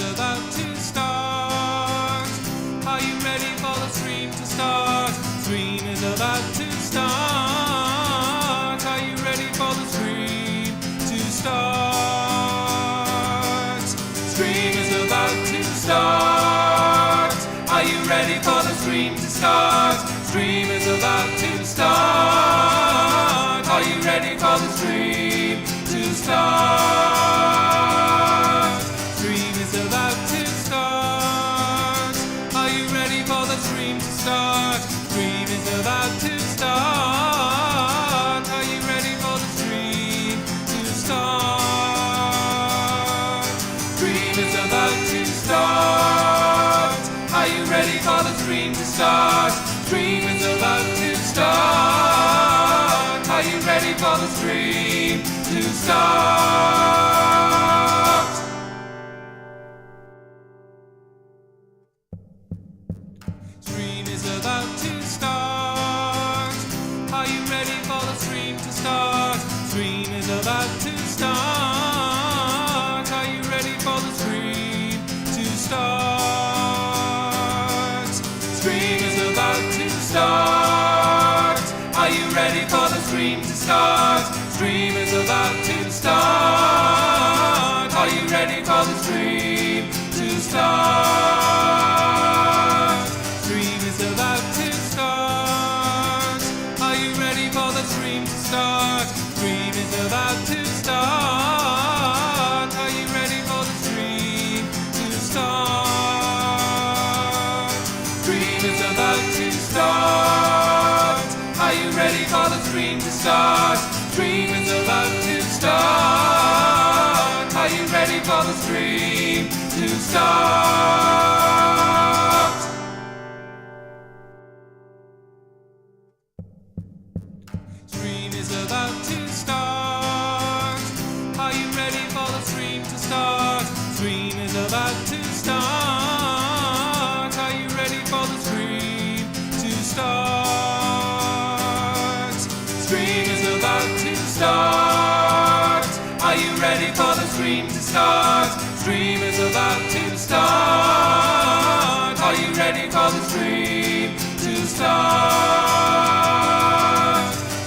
about to start. Are you ready for the stream to start? Stream is about to start. Are you ready for the stream to start? Stream is about to start. Are you ready for the stream to start? Stream is about to start. Are you ready for the stream to start? Stream is about to start. Are you ready for the stream to start? Stream is about to start. Are you ready for the stream to start? Stream is about to start. Are you ready for the stream to start? Stream is about to start. Are you ready for the stream to start? Stream is about to start. Are you ready for the stream to start? Stream is about to start. Are you ready for the stream to start? Stream is about to start. Are you ready for the stream to start? Stream is about to start. Are you ready for the stream to start? Stream is about to start. Are you ready for the stream to start? Stream is about to start. Are you ready for the stream to start? Stream is about to start. Are you ready for the stream to start? Stream is about to start. Are you ready for the stream to start? Stream is about to start. Are you ready for the stream to start? Stream is about to start. Are you ready for the stream to start? Stream is about to start. Are you ready for the stream to start? Stream is about to start. Are you ready for the stream to start?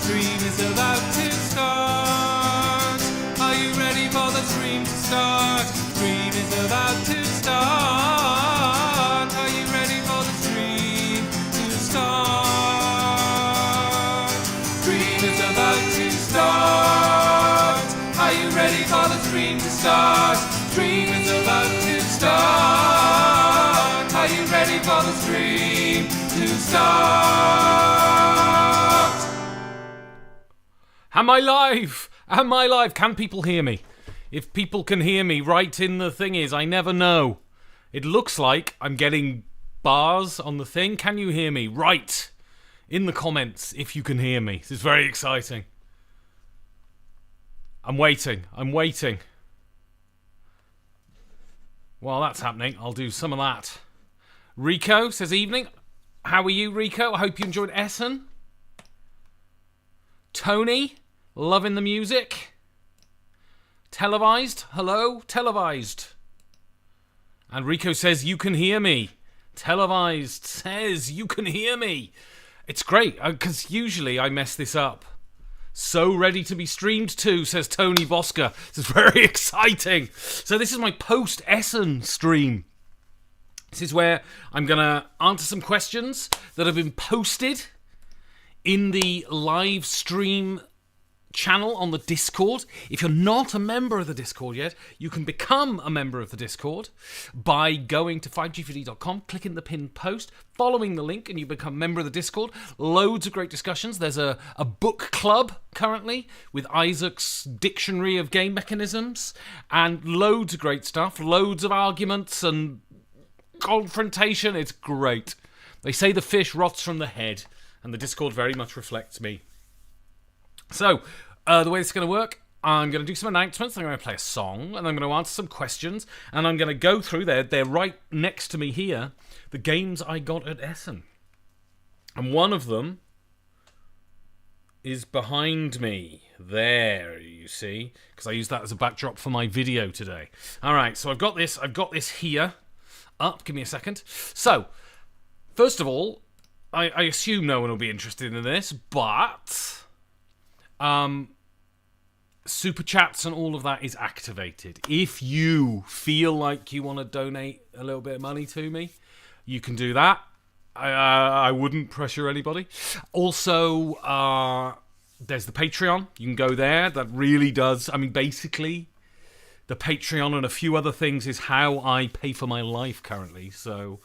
Stream is about to start. Are you ready for the stream to start? Stream is about to start. Are you ready for the stream to start? Stream is about to start. Are you ready for the stream to start? Stream is about to start. Are you ready for the stream to start? Am I live? Am I live? Can people hear me? If people can hear me, write in the thingies. I never know. It looks like I'm getting bars on the thing. Can you hear me? Write in the comments if you can hear me. This is very exciting. I'm waiting. While that's happening, I'll do some of that. Rico says, evening. How are you, Rico? I hope you enjoyed Essen. Tony, loving the music. Televised, hello, televised. And Rico says, you can hear me. Televised says, you can hear me. It's great, because usually I mess this up. So ready to be streamed to, says Tony Bosca. This is very exciting. So this is my post-Essen stream. This is where I'm going to answer some questions that have been posted in the live stream channel on the Discord. If you're not a member of the Discord yet, you can become a member of the Discord by going to 5gfd.com, clicking the pinned post, following the link, and you become a member of the Discord. Loads of great discussions. There's a book club currently with Isaac's Dictionary of Game Mechanisms, and loads of great stuff, loads of arguments and confrontation. It's great. They say the fish rots from the head, and the Discord very much reflects me. So, the way this is going to work, I'm going to do some announcements, I'm going to play a song, and I'm going to answer some questions, and I'm going to go through, they're right next to me here, the games I got at Essen. And one of them is behind me. There, you see, because I used that as a backdrop for my video today. All right, so I've got this here up. Give me a second. So, first of all, I assume no one will be interested in this, but super chats and all of that is activated. If you feel like you want to donate a little bit of money to me, you can do that. I wouldn't pressure anybody. Also, there's the Patreon. You can go there. That really does. I mean, basically, the Patreon and a few other things is how I pay for my life currently. So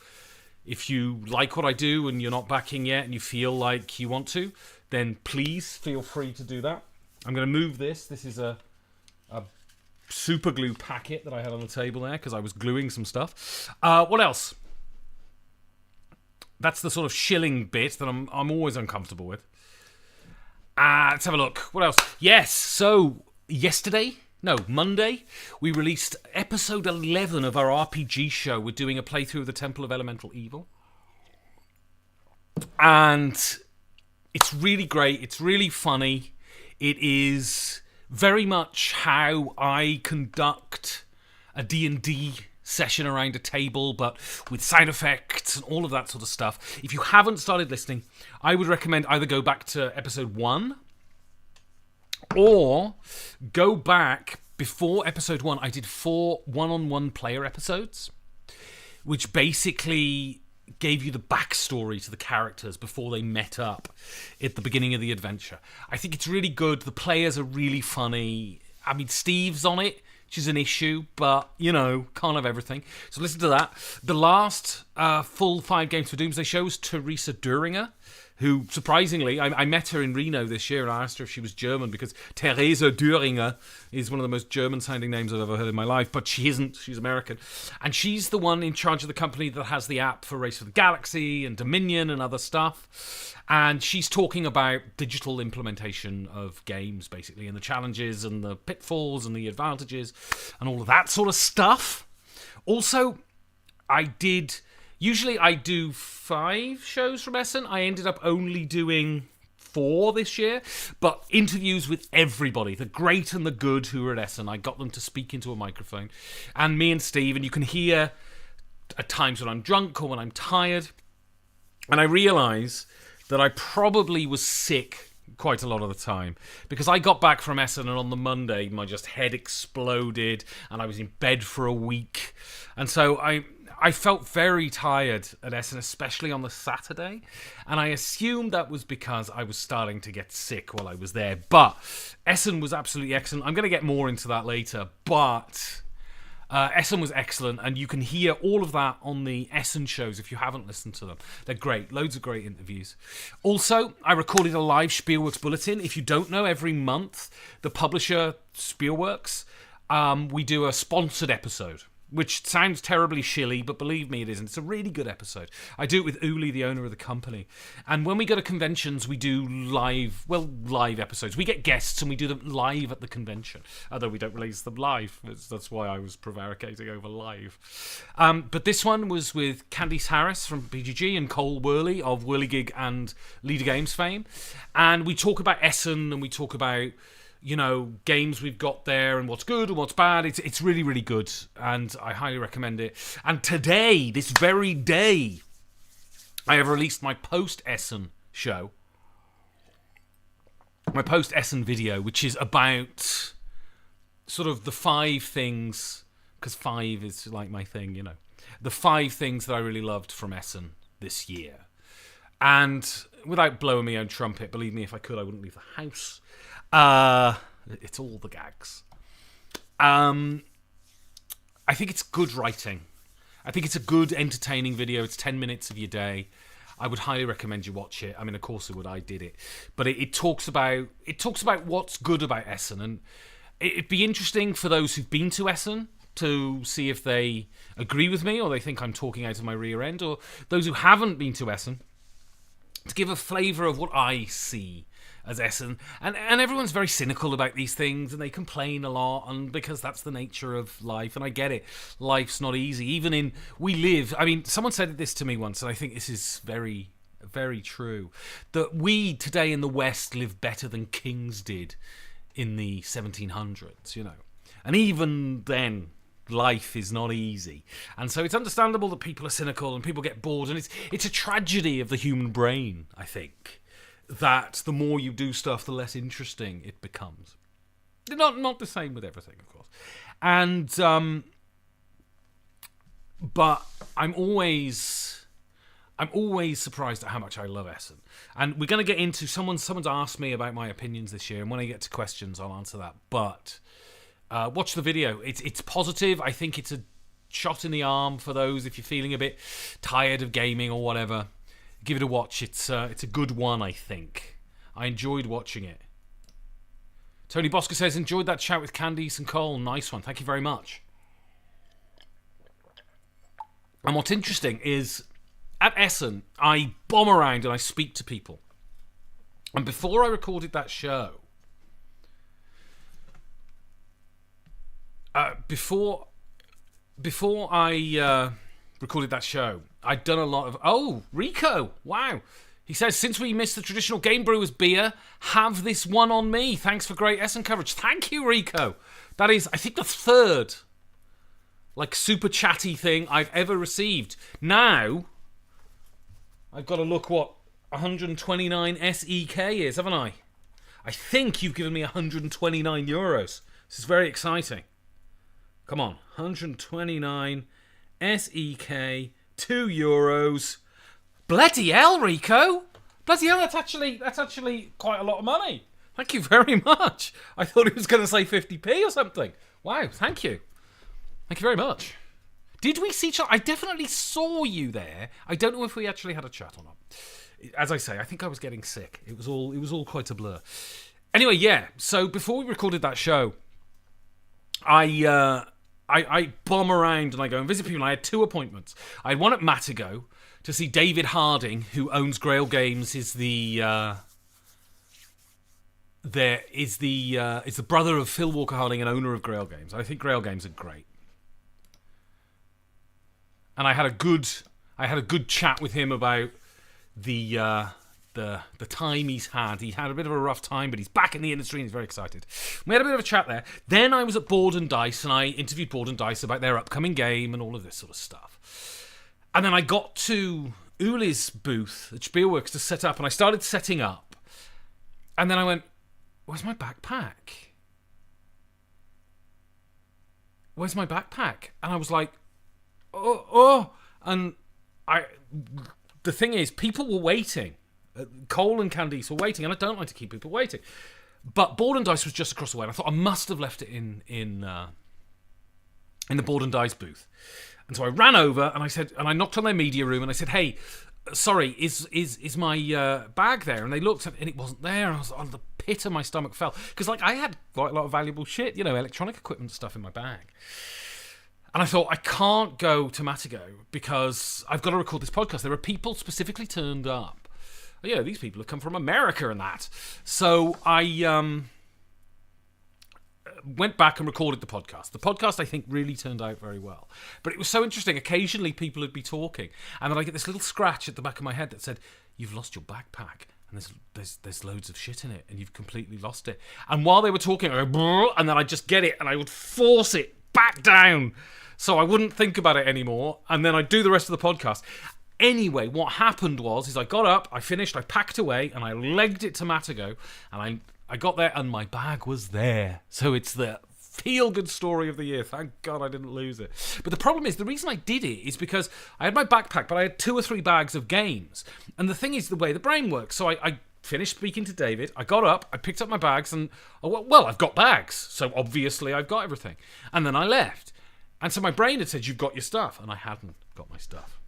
if you like what I do and you're not backing yet and you feel like you want to, then please feel free to do that. I'm going to move this. This is a super glue packet that I had on the table there because I was gluing some stuff. What else? That's the sort of shilling bit that I'm always uncomfortable with. Let's have a look. What else? Yes, so Monday, we released episode 11 of our RPG show. We're doing a playthrough of the Temple of Elemental Evil. And it's really great. It's really funny. It is very much how I conduct a D&D session around a table, but with sound effects and all of that sort of stuff. If you haven't started listening, I would recommend either go back to episode 1 or go back before episode 1. I did 4 one-on-one player episodes, which basically gave you the backstory to the characters before they met up at the beginning of the adventure. I think it's really good. The players are really funny. I mean, Steve's on it, which is an issue, but, can't have everything. So listen to that. The last full 5 Games for Doomsday show was Teresa Duringer, who, surprisingly, I met her in Reno this year and I asked her if she was German because Teresa Duringer is one of the most German-sounding names I've ever heard in my life, but she isn't. She's American. And she's the one in charge of the company that has the app for Race for the Galaxy and Dominion and other stuff. And she's talking about digital implementation of games, basically, and the challenges and the pitfalls and the advantages and all of that sort of stuff. Also, Usually I do 5 shows from Essen. I ended up only doing 4 this year. But interviews with everybody, the great and the good who are at Essen. I got them to speak into a microphone. And me and Steve, and you can hear at times when I'm drunk or when I'm tired. And I realise that I probably was sick quite a lot of the time. Because I got back from Essen and on the Monday, my head exploded and I was in bed for a week. And so I felt very tired at Essen, especially on the Saturday, and I assumed that was because I was starting to get sick while I was there. But Essen was absolutely excellent. I'm going to get more into that later, but Essen was excellent, and you can hear all of that on the Essen shows if you haven't listened to them. They're great. Loads of great interviews. Also, I recorded a live Spielworks bulletin. If you don't know, every month, the publisher Spielworks, we do a sponsored episode, which sounds terribly shilly, but believe me, it isn't. It's a really good episode. I do it with Uli, the owner of the company. And when we go to conventions, we do live episodes. We get guests and we do them live at the convention, although we don't release them live. That's why I was prevaricating over live. But this one was with Candice Harris from BGG and Cole Worley of Whirligig and Leader Games fame. And we talk about Essen and we talk about games we've got there and what's good and what's bad. It's really, really good, and I highly recommend it. And today, this very day, I have released my post-Essen show. My post-Essen video, which is about sort of the 5 things, because 5 is like my thing, the 5 things that I really loved from Essen this year. And without blowing my own trumpet, believe me, if I could, I wouldn't leave the house. It's all the gags. I think it's good writing. I think it's a good, entertaining video. It's 10 minutes of your day. I would highly recommend you watch it. I mean, of course I would. I did it, but it talks about what's good about Essen, and it'd be interesting for those who've been to Essen to see if they agree with me or they think I'm talking out of my rear end, or those who haven't been to Essen to give a flavour of what I see as Essen. And everyone's very cynical about these things and they complain a lot, and because that's the nature of life, and I get it. Life's not easy. Someone said this to me once, and I think this is very, very true, that we today in the West live better than kings did in the 1700s, you know. And even then, life is not easy. And so it's understandable that people are cynical and people get bored. And it's a tragedy of the human brain, I think, that the more you do stuff, the less interesting it becomes. Not the same with everything, of course. And but I'm always surprised at how much I love Essen. And we're going to get into someone's asked me about my opinions this year, and when I get to questions, I'll answer that. But watch the video. It's positive. I think it's a shot in the arm for those if you're feeling a bit tired of gaming or whatever. Give it a watch. It's a good one, I think. I enjoyed watching it. Tony Bosco says, enjoyed that chat with Candice and Cole. Nice one. Thank you very much. And what's interesting is, at Essen, I bomb around and I speak to people. And before I recorded that show, before I recorded that show, I'd done a lot of... Oh, Rico! Wow! He says, since we missed the traditional Game Brewers beer, have this one on me. Thanks for great Essen coverage. Thank you, Rico. That is, I think, the third, super chatty thing I've ever received. Now, I've got to look what 129 SEK is, haven't I? I think you've given me 129 euros. This is very exciting. Come on, 129 SEK, 2 euros. Bloody hell, Rico! Bloody hell, that's actually quite a lot of money. Thank you very much. I thought he was going to say 50p or something. Wow, thank you. Thank you very much. Did we see each other? I definitely saw you there. I don't know if we actually had a chat or not. As I say, I think I was getting sick. It was all quite a blur. Anyway, yeah. So before we recorded that show, I bomb around and I go and visit people. I had 2 appointments. I had one at Matago to see David Harding, who owns Grail Games, is the brother of Phil Walker Harding and owner of Grail Games. I think Grail Games are great. And I had a good chat with him about the time he's had. He had a bit of a rough time, but he's back in the industry and he's very excited. We had a bit of a chat there. Then I was at Board and Dice and I interviewed Board and Dice about their upcoming game and all of this sort of stuff. And then I got to Uli's booth at Spielworks to set up, and I started setting up. And then I went, where's my backpack? Where's my backpack? And I was like, oh. And the thing is, people were waiting. Cole and Candice were waiting, and I don't like to keep people waiting. But Board and Dice was just across the way, and I thought I must have left it in the Board and Dice booth. And so I ran over and I knocked on their media room and I said, hey, sorry, is my bag there? And they looked and it wasn't there. And I was on the pit of my stomach fell. Because I had quite a lot of valuable shit, electronic equipment stuff in my bag. And I thought, I can't go to Matago because I've got to record this podcast. There are people specifically turned up. These people have come from America and that. So I went back and recorded the podcast. The podcast, I think, really turned out very well. But it was so interesting. Occasionally, people would be talking, and then I get this little scratch at the back of my head that said, you've lost your backpack, and there's loads of shit in it, and you've completely lost it. And while they were talking, I go, and then I'd just get it, and I would force it back down, so I wouldn't think about it anymore, and then I'd do the rest of the podcast. Anyway, what happened was I got up, I finished, I packed away, and I legged it to Matago, and I got there and my bag was there. So it's the feel-good story of the year. Thank God I didn't lose it. But the problem is, the reason I did it is because I had my backpack, but I had 2 or 3 bags of games. And the thing is the way the brain works. So I finished speaking to David. I got up, I picked up my bags, and, well, I've got bags. So obviously I've got everything. And then I left. And so my brain had said, you've got your stuff. And I hadn't got my stuff.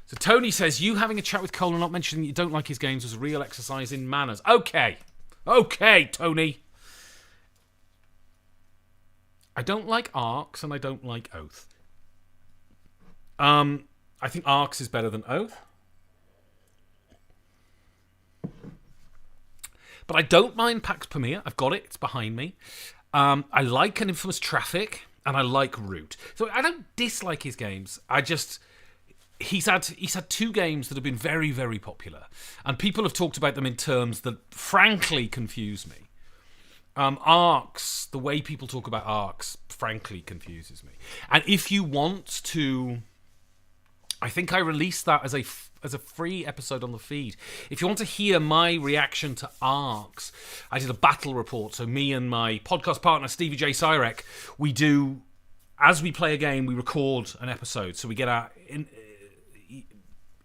So Tony says, you having a chat with Cole and not mentioning that you don't like his games was a real exercise in manners. Okay, Tony. I don't like Arcs and I don't like Oath. I think Arcs is better than Oath. But I don't mind Pax Pamir. I've got it. It's behind me. I like an Infamous Traffic and I like Root. So I don't dislike his games. He's had 2 games that have been very, very popular. And people have talked about them in terms that frankly confuse me. Arcs, the way people talk about arcs, frankly, confuses me. And if you want to, I think I released that as a free episode on the feed. If you want to hear my reaction to arcs, I did a battle report. So me and my podcast partner, Stevie J. Cyrek, we do, as we play a game, we record an episode. So we get our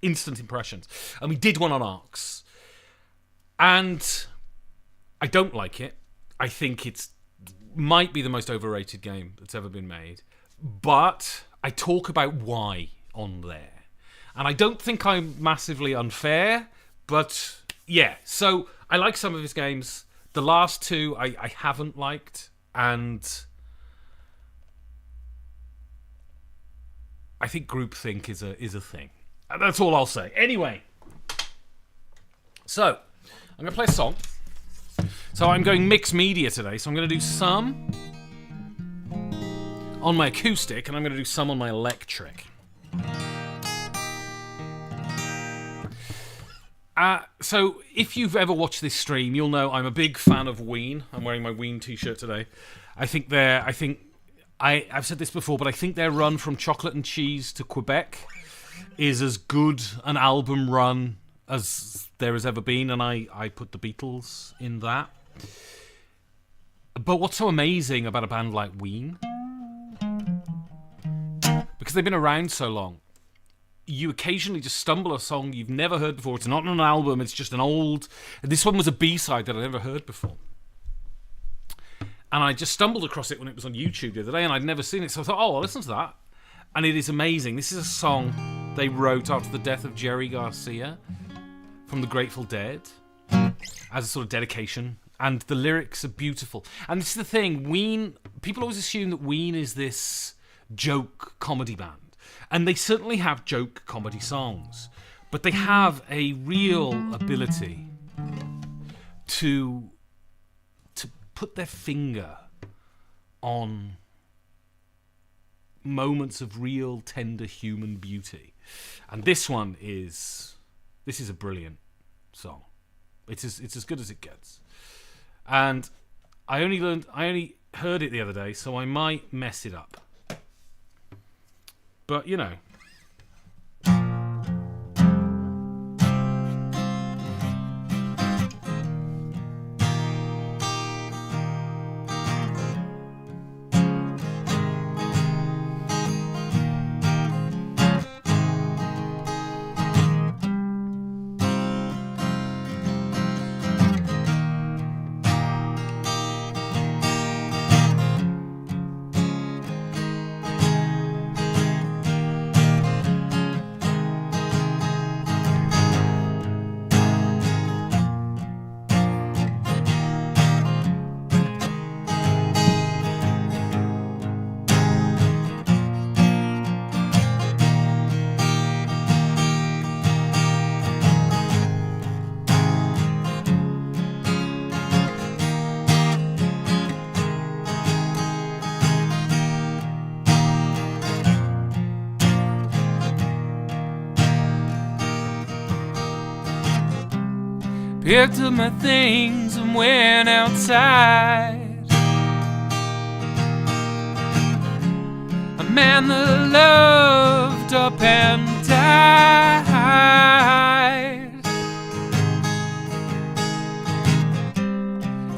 instant impressions. And we did one on arcs. And I don't like it. I think it's might be the most overrated game that's ever been made. But I talk about why on there. And I don't think I'm massively unfair, but yeah. So I like some of his games. The last two I haven't liked, and I think groupthink is a thing. That's all I'll say. Anyway, so I'm going to play a song. So I'm going mixed media today. So I'm going to do some on my acoustic, and I'm going to do some on my electric. So if you've ever watched this stream, you'll know I'm a big fan of Ween. I'm wearing my Ween t-shirt today. I've said this before, but I think their run from Chocolate and Cheese to Quebec is as good an album run as there has ever been, and I put the Beatles in that. But what's so amazing about a band like Ween, because they've been around so long, you occasionally just stumble a song you've never heard before. It's not on an album, it's just an old... This one was a B-side that I'd never heard before. And I just stumbled across it when it was on YouTube the other day, and I'd never seen it, so I thought, oh, I'll listen to that. And it is amazing. This is a song they wrote after the death of Jerry Garcia from the Grateful Dead as a sort of dedication. And the lyrics are beautiful. And this is the thing, Ween... People always assume that Ween is this joke comedy band. And they certainly have joke comedy songs, but they have a real ability to put their finger on moments of real tender human beauty. And this is a brilliant song. It's as good as it gets. And I only heard it the other day, so I might mess it up. But, you know. Picked up my things and went outside. A man that loved up and died.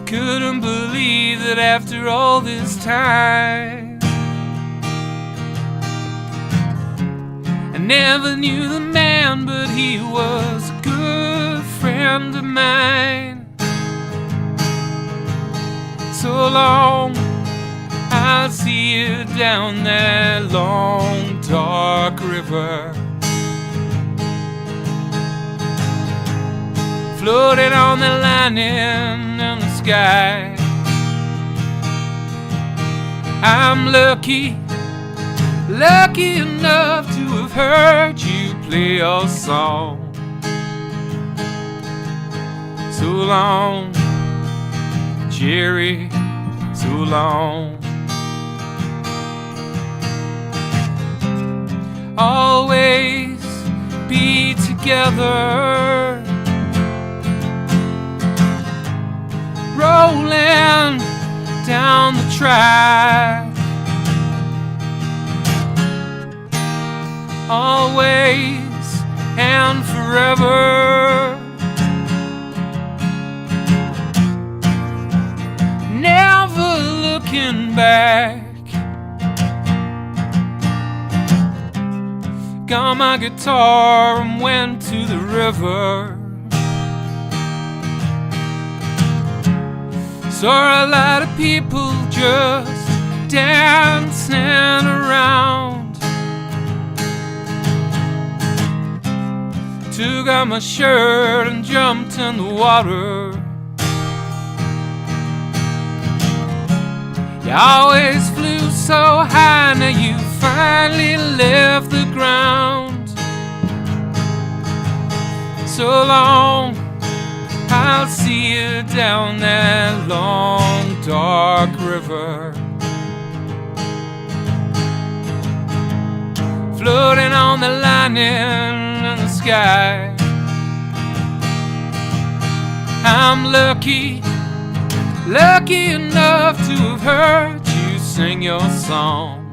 Couldn't believe that after all this time I never knew the man, but he was a good friend of mine. So long, I'll see you down that long, dark river, floating on the lining in the sky. I'm lucky enough to have heard you play your song. So long, Jerry, so long. Always be together, rolling track. Always and forever. Never looking back. Got my guitar and went to the river. Saw a lot of people just dancing around. Took out my shirt and jumped in the water. You always flew so high, now you finally left the ground. So long, I'll see you down that long, dark river. Floating on the lightning in the sky. I'm lucky enough to have heard you sing your song.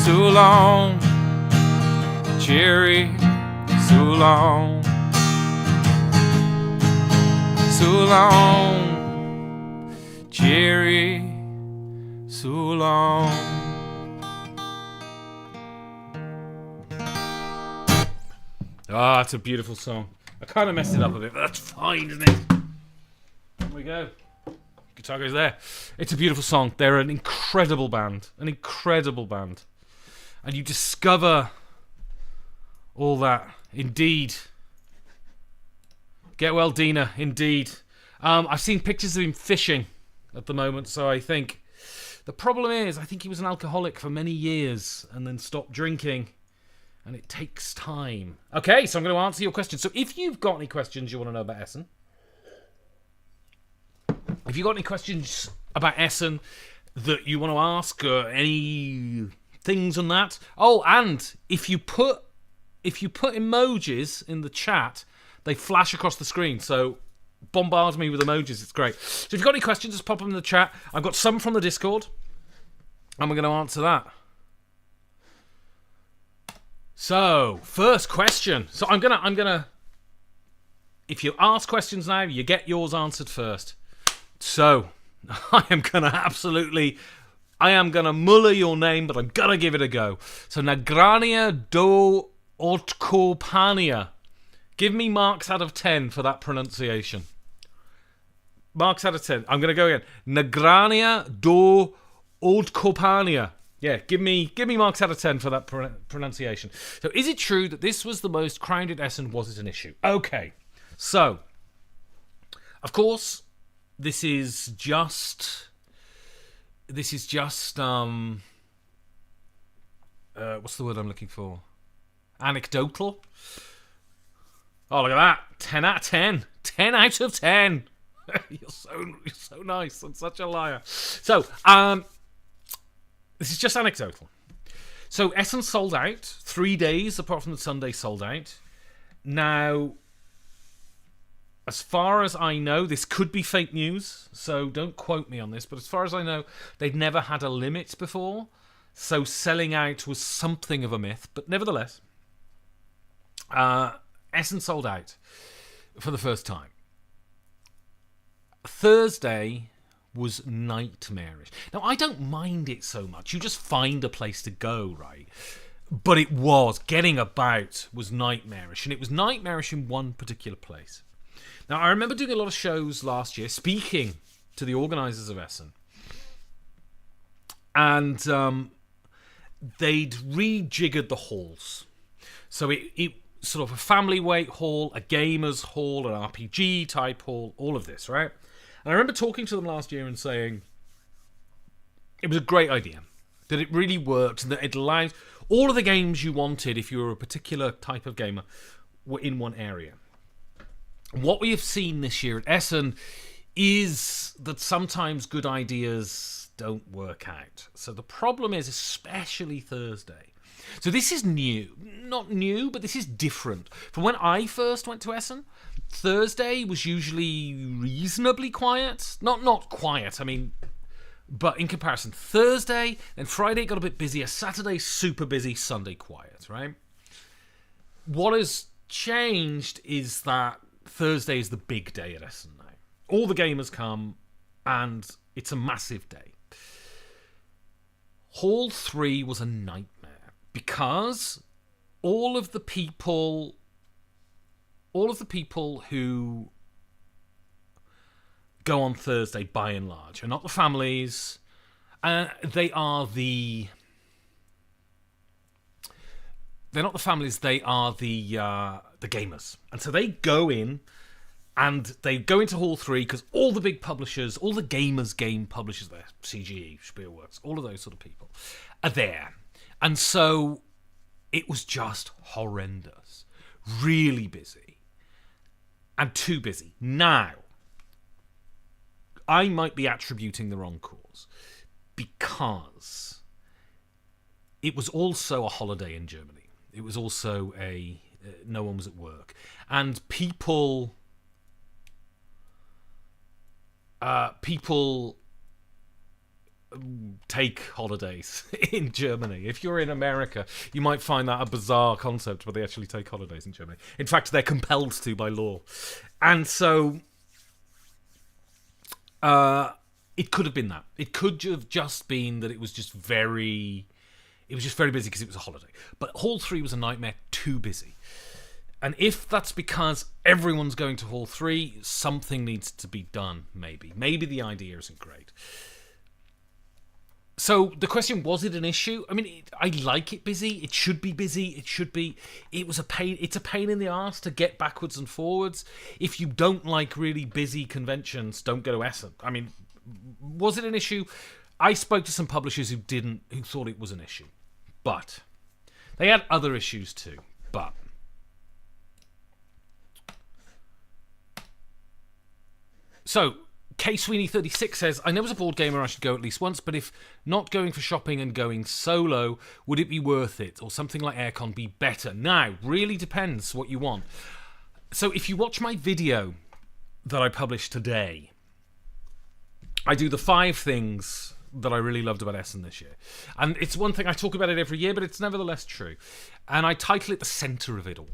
So long, Jerry, so long. So long, Jerry, so long. Ah, it's a beautiful song. I kind of messed it up a bit, but that's fine, isn't it? There we go. Guitar goes there. It's a beautiful song. They're an incredible band. An incredible band. And you discover all that. Indeed. Get well, Dina. Indeed. I've seen pictures of him fishing at the moment, so I think... The problem is, I think he was an alcoholic for many years and then stopped drinking. And it takes time. Okay, so I'm going to answer your question. So if you've got any questions you want to know about Essen... If you've got any questions about Essen that you want to ask, or any things on that... Oh, and if you put emojis in the chat... They flash across the screen, so bombard me with emojis. It's great. So if you've got any questions, just pop them in the chat. I've got some from the Discord, and we're going to answer that. So, first question. So I'm gonna. If you ask questions now, you get yours answered first. So I am gonna muller your name, but I'm gonna give it a go. So Nagrania do Otkopania. Give me marks out of 10 for that pronunciation. Marks out of 10. I'm going to go again. Nagrania do Otkopania. Yeah, give me marks out of 10 for that pronunciation. So, is it true that this was the most crowded Essen? Was it an issue? Okay. So, of course, this is just what's the word I'm looking for? Anecdotal. Oh, look at that. 10 out of 10. 10 out of 10. You're so nice and such a liar. So, this is just anecdotal. So, Essen sold out. 3 days, apart from the Sunday, sold out. Now, as far as I know, this could be fake news, so don't quote me on this, but as far as I know, they'd never had a limit before. So, selling out was something of a myth, but nevertheless... Essen sold out for the first time. Thursday was nightmarish. Now, I don't mind it so much. You just find a place to go, right? But it was. Getting about was nightmarish. And it was nightmarish in one particular place. Now, I remember doing a lot of shows last year, speaking to the organisers of Essen. And they'd rejiggered the halls. So it sort of a family weight hall, a gamers hall, an RPG type hall, all of this, right? And I remember talking to them last year and saying it was a great idea, that it really worked, and that it allowed all of the games you wanted if you were a particular type of gamer were in one area. What we have seen this year at Essen is that sometimes good ideas don't work out. So the problem is, especially Thursday. So this is new. Not new, but this is different. From when I first went to Essen, Thursday was usually reasonably quiet. Not quiet, I mean, but in comparison, Thursday, then Friday got a bit busier, Saturday super busy, Sunday quiet, right? What has changed is that Thursday is the big day at Essen now. All the gamers come, and it's a massive day. Hall 3 was a nightmare because all of the people who go on Thursday, by and large, are not the families. They're not the families. They are the gamers, and so they go in, and they go into Hall 3 because all the big publishers, all the gamers game publishers there, CGE, Spielworks, all of those sort of people are there, and so it was just horrendous, really busy, and too busy. Now, I might be attributing the wrong cause because it was also a holiday in Germany. It was also no one was at work, and people take holidays in Germany. If you're in America, you might find that a bizarre concept, but they actually take holidays in Germany. In fact, they're compelled to by law, and so it could have been that. It could have just been that it was just very busy because it was a holiday. But Hall 3 was a nightmare, too busy. And if that's because everyone's going to Hall 3, something needs to be done, maybe. Maybe the idea isn't great. So the question, was it an issue? I mean, I like it busy. It should be busy. It was a pain. It's a pain in the arse to get backwards and forwards. If you don't like really busy conventions, don't go to Essen. I mean, was it an issue? I spoke to some publishers who thought it was an issue. But they had other issues too. But so K Sweeney 36 says, I know as a board gamer I should go at least once, but if not going for shopping and going solo, would it be worth it? Or something like Aircon be better? Now, really depends what you want. So if you watch my video that I published today, I do the 5 things that I really loved about Essen this year. And it's one thing, I talk about it every year, but it's nevertheless true. And I title it The Centre of It All.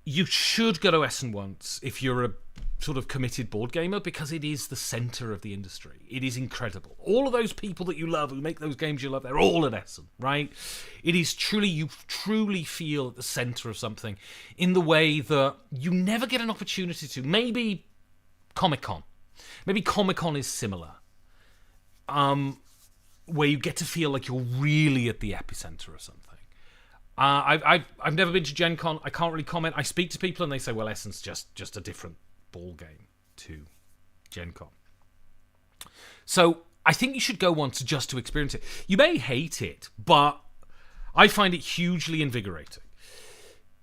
You should go to Essen once if you're a sort of committed board gamer, because it is the centre of the industry. It is incredible. All of those people that you love, who make those games you love, they're all at Essen, right? It is truly, you truly feel at the centre of something in the way that you never get an opportunity to. Maybe Comic-Con. Maybe Comic-Con is similar. Where you get to feel like you're really at the epicenter of something. I've never been to Gen Con. I can't really comment. I speak to people and they say, well, Essen's just a different ball game to Gen Con. So I think you should go once just to experience it. You may hate it, but I find it hugely invigorating.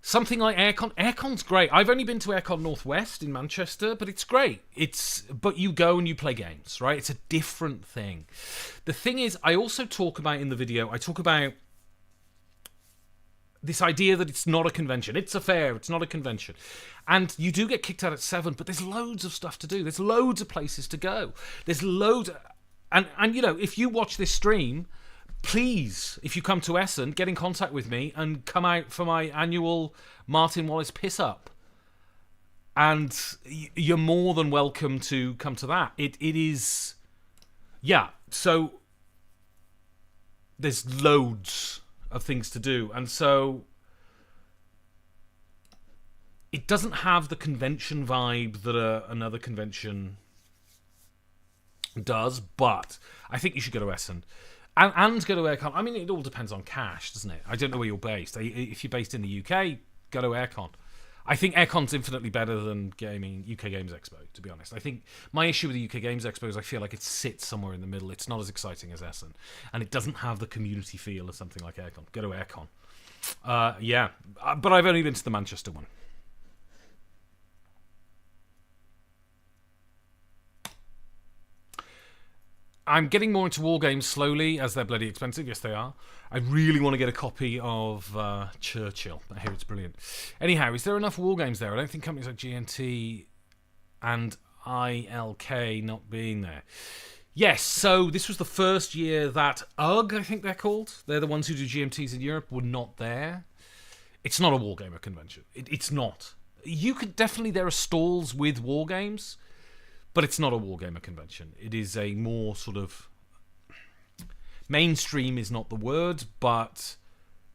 Something like Aircon's great. I've only been to Aircon Northwest in Manchester, but it's great. But you go and you play games, right? It's a different thing. The thing is, I also talk about in the video, I talk about this idea that it's not a convention. It's a fair, it's not a convention. And you do get kicked out at 7, but there's loads of stuff to do. There's loads of places to go. There's loads. And you know, if you watch this stream, please, if you come to Essen, get in contact with me and come out for my annual Martin Wallace piss up. And you're more than welcome to come to that. It is, yeah. So there's loads of things to do, and so it doesn't have the convention vibe that another convention does. But I think you should go to Essen. And go to Aircon. I mean, it all depends on cash, doesn't it? I don't know where you're based. If you're based in the UK, go to Aircon. I think Aircon's infinitely better than UK Games Expo, to be honest. I think my issue with the UK Games Expo is I feel like it sits somewhere in the middle. It's not as exciting as Essen. And it doesn't have the community feel of something like Aircon. Go to Aircon. Yeah. But I've only been to the Manchester one. I'm getting more into war games slowly, as they're bloody expensive. Yes, they are. I really want to get a copy of Churchill. I hear it's brilliant. Anyhow, is there enough war games there? I don't think companies like GNT and ILK not being there. Yes, so this was the first year that UGG, I think they're called. They're the ones who do GMTs in Europe, were not there. It's not a Wargamer convention. It's not. You could definitely, there are stalls with war games, but it's not a Wargamer convention. It is a more sort of, mainstream is not the word, but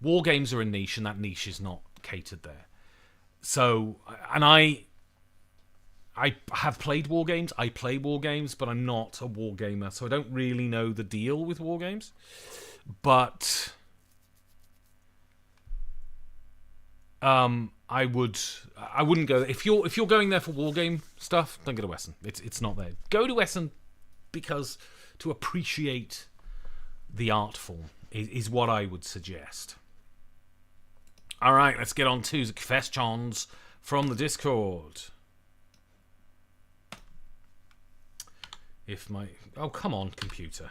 war games are a niche, and that niche is not catered there. So, and I have played war games. I play war games, but I'm not a war gamer, so I don't really know the deal with war games. But I wouldn't go if you're going there for war game stuff. Don't go to Essen. It's not there. Go to Essen because to appreciate the art form is what I would suggest. All right, let's get on to the questions from the Discord. Oh, come on, computer.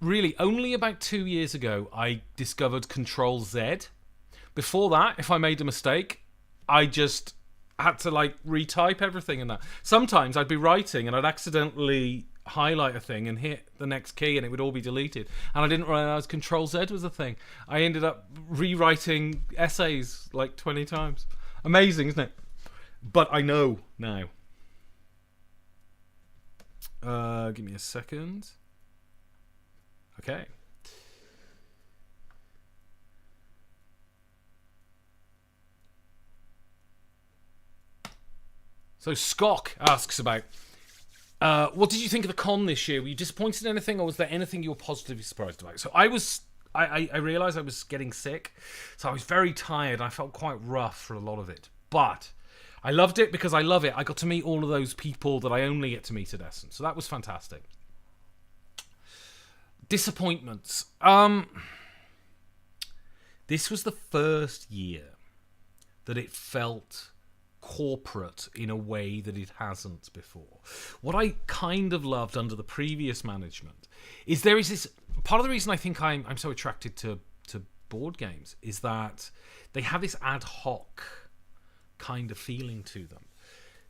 Really, only about 2 years ago, I discovered Control Z. Before that, if I made a mistake, I just had to retype everything and that. Sometimes I'd be writing and I'd accidentally highlight a thing and hit the next key and it would all be deleted, and I didn't realize Control Z was a thing. I ended up rewriting essays 20 times. Amazing, isn't it? But I know now. Give me a second. Okay. So Skok asks about what did you think of the con this year? Were you disappointed in anything, or was there anything you were positively surprised about? So I realised I was getting sick, so I was very tired. I felt quite rough for a lot of it, but I loved it because I love it. I got to meet all of those people that I only get to meet at Essen, so that was fantastic. Disappointments. This was the first year that it felt corporate in a way that it hasn't before. What I kind of loved under the previous management is there is this part of the reason I think I'm so attracted to board games is that they have this ad hoc kind of feeling to them.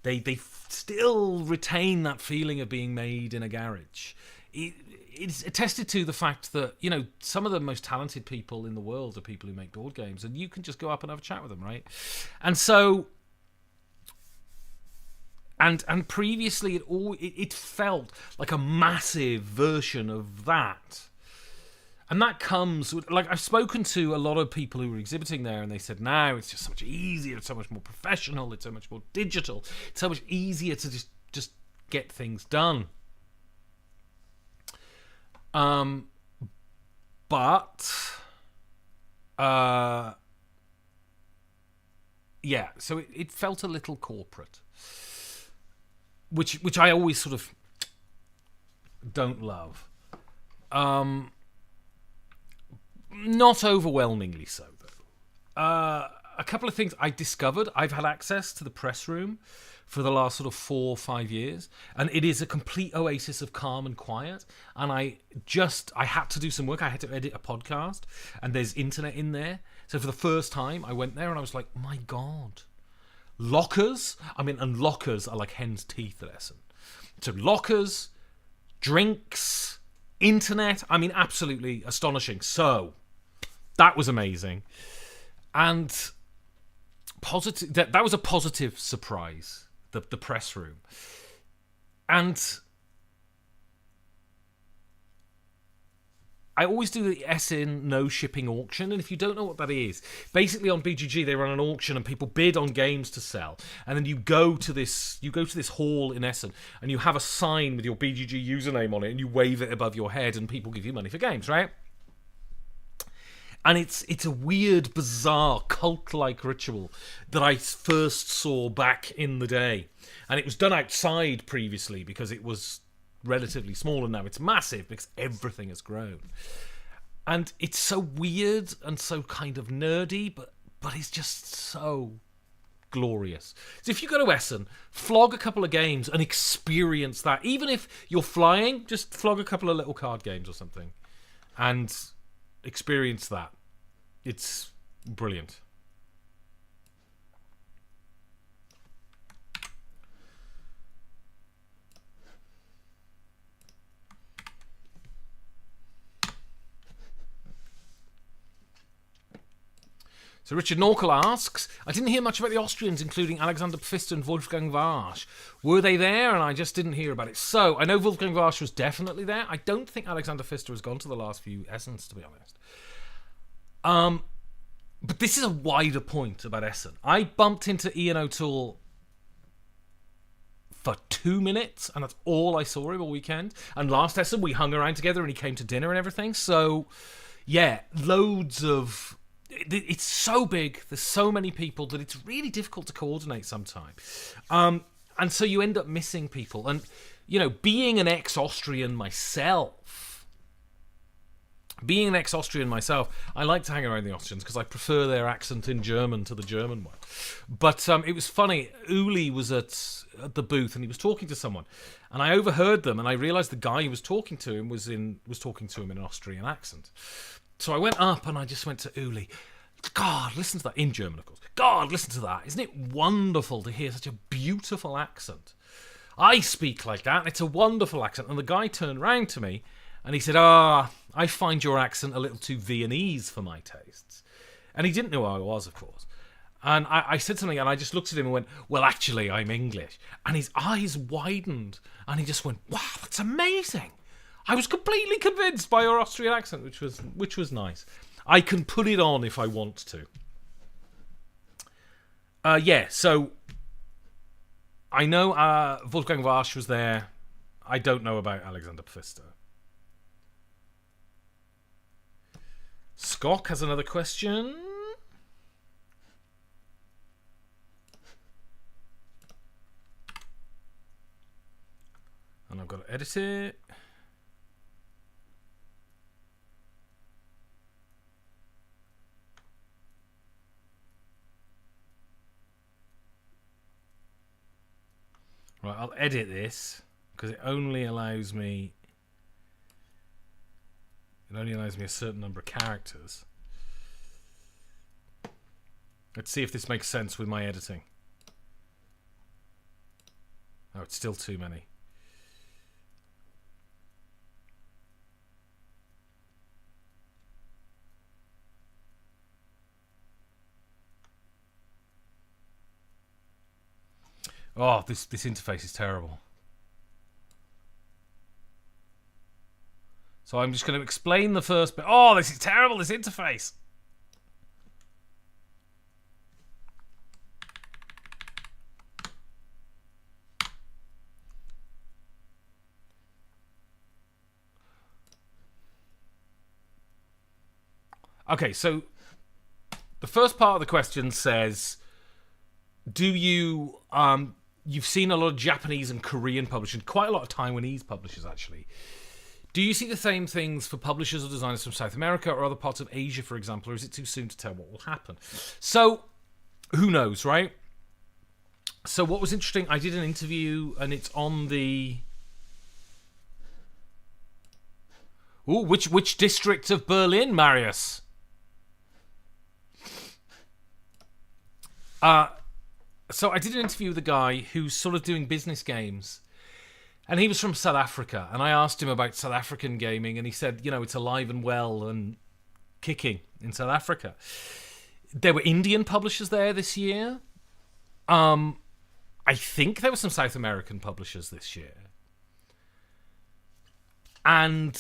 They still retain that feeling of being made in a garage. It's attested to the fact that, some of the most talented people in the world are people who make board games, and you can just go up and have a chat with them, right? And so, and previously it felt like a massive version of that. And that comes with, I've spoken to a lot of people who were exhibiting there, and they said now it's just so much easier, it's so much more professional, it's so much more digital, it's so much easier to just get things done. So it felt a little corporate, which I always sort of don't love. Not overwhelmingly so, though. A couple of things I discovered. I've had access to the press room for the last sort of 4 or 5 years, and it is a complete oasis of calm and quiet. And I had to do some work. I had to edit a podcast, and there's internet in there. So for the first time, I went there, and I was like, my God. Lockers? And lockers are like hen's teeth at Essen. So lockers, drinks, internet. Absolutely astonishing. So that was amazing. And positive. That was a positive surprise. The press room. And I always do the Essen no shipping auction, and if you don't know what that is, basically on BGG they run an auction and people bid on games to sell, and then you go to this hall in Essen and you have a sign with your BGG username on it and you wave it above your head and people give you money for games, right? And it's a weird, bizarre, cult-like ritual that I first saw back in the day. And it was done outside previously because it was relatively small, and now it's massive because everything has grown. And it's so weird and so kind of nerdy, but it's just so glorious. So if you go to Essen, flog a couple of games and experience that. Even if you're flying, just flog a couple of little card games or something and experience that. It's brilliant. So Richard Norkel asks, I didn't hear much about the Austrians, including Alexander Pfister and Wolfgang Warsch. Were they there? And I just didn't hear about it. So, I know Wolfgang Warsch was definitely there. I don't think Alexander Pfister has gone to the last few Essens, to be honest. But this is a wider point about Essen. I bumped into Ian O'Toole for 2 minutes, and that's all I saw him all weekend. And last Essen, we hung around together, and he came to dinner and everything. So, yeah, loads of... It's so big, there's so many people that it's really difficult to coordinate sometimes. And so you end up missing people. And, you know, being an ex-Austrian myself, I like to hang around the Austrians because I prefer their accent in German to the German one. But it was funny, Uli was at the booth and he was talking to someone. And I overheard them and I realised the guy who was talking to him was talking to him in an Austrian accent. So I went up and I just went to Uli. God, listen to that. In German, of course. God, listen to that. Isn't it wonderful to hear such a beautiful accent? I speak like that. It's a wonderful accent. And the guy turned round to me and he said, I find your accent a little too Viennese for my tastes. And he didn't know who I was, of course. And I said something and I just looked at him and went, well, actually, I'm English. And his eyes widened and he just went, wow, that's amazing. I was completely convinced by your Austrian accent, which was nice. I can put it on if I want to. So I know Wolfgang Warsch was there. I don't know about Alexander Pfister. Skok has another question. And I've got to edit it. Right, I'll edit this because it only allows me a certain number of characters. Let's see if this makes sense with my editing. Oh, it's still too many. Oh, this interface is terrible. So I'm just going to explain the first bit. Oh, this is terrible, this interface. Okay, so the first part of the question says, do you... You've seen a lot of Japanese and Korean publishers, quite a lot of Taiwanese publishers, actually. Do you see the same things for publishers or designers from South America or other parts of Asia, for example, or is it too soon to tell what will happen? So, who knows, right? So what was interesting, I did an interview, and it's on the... Ooh, which district of Berlin, Marius? So I did an interview with a guy who's sort of doing business games. And he was from South Africa. And I asked him about South African gaming. And he said, you know, it's alive and well and kicking in South Africa. There were Indian publishers there this year. I think there were some South American publishers this year. And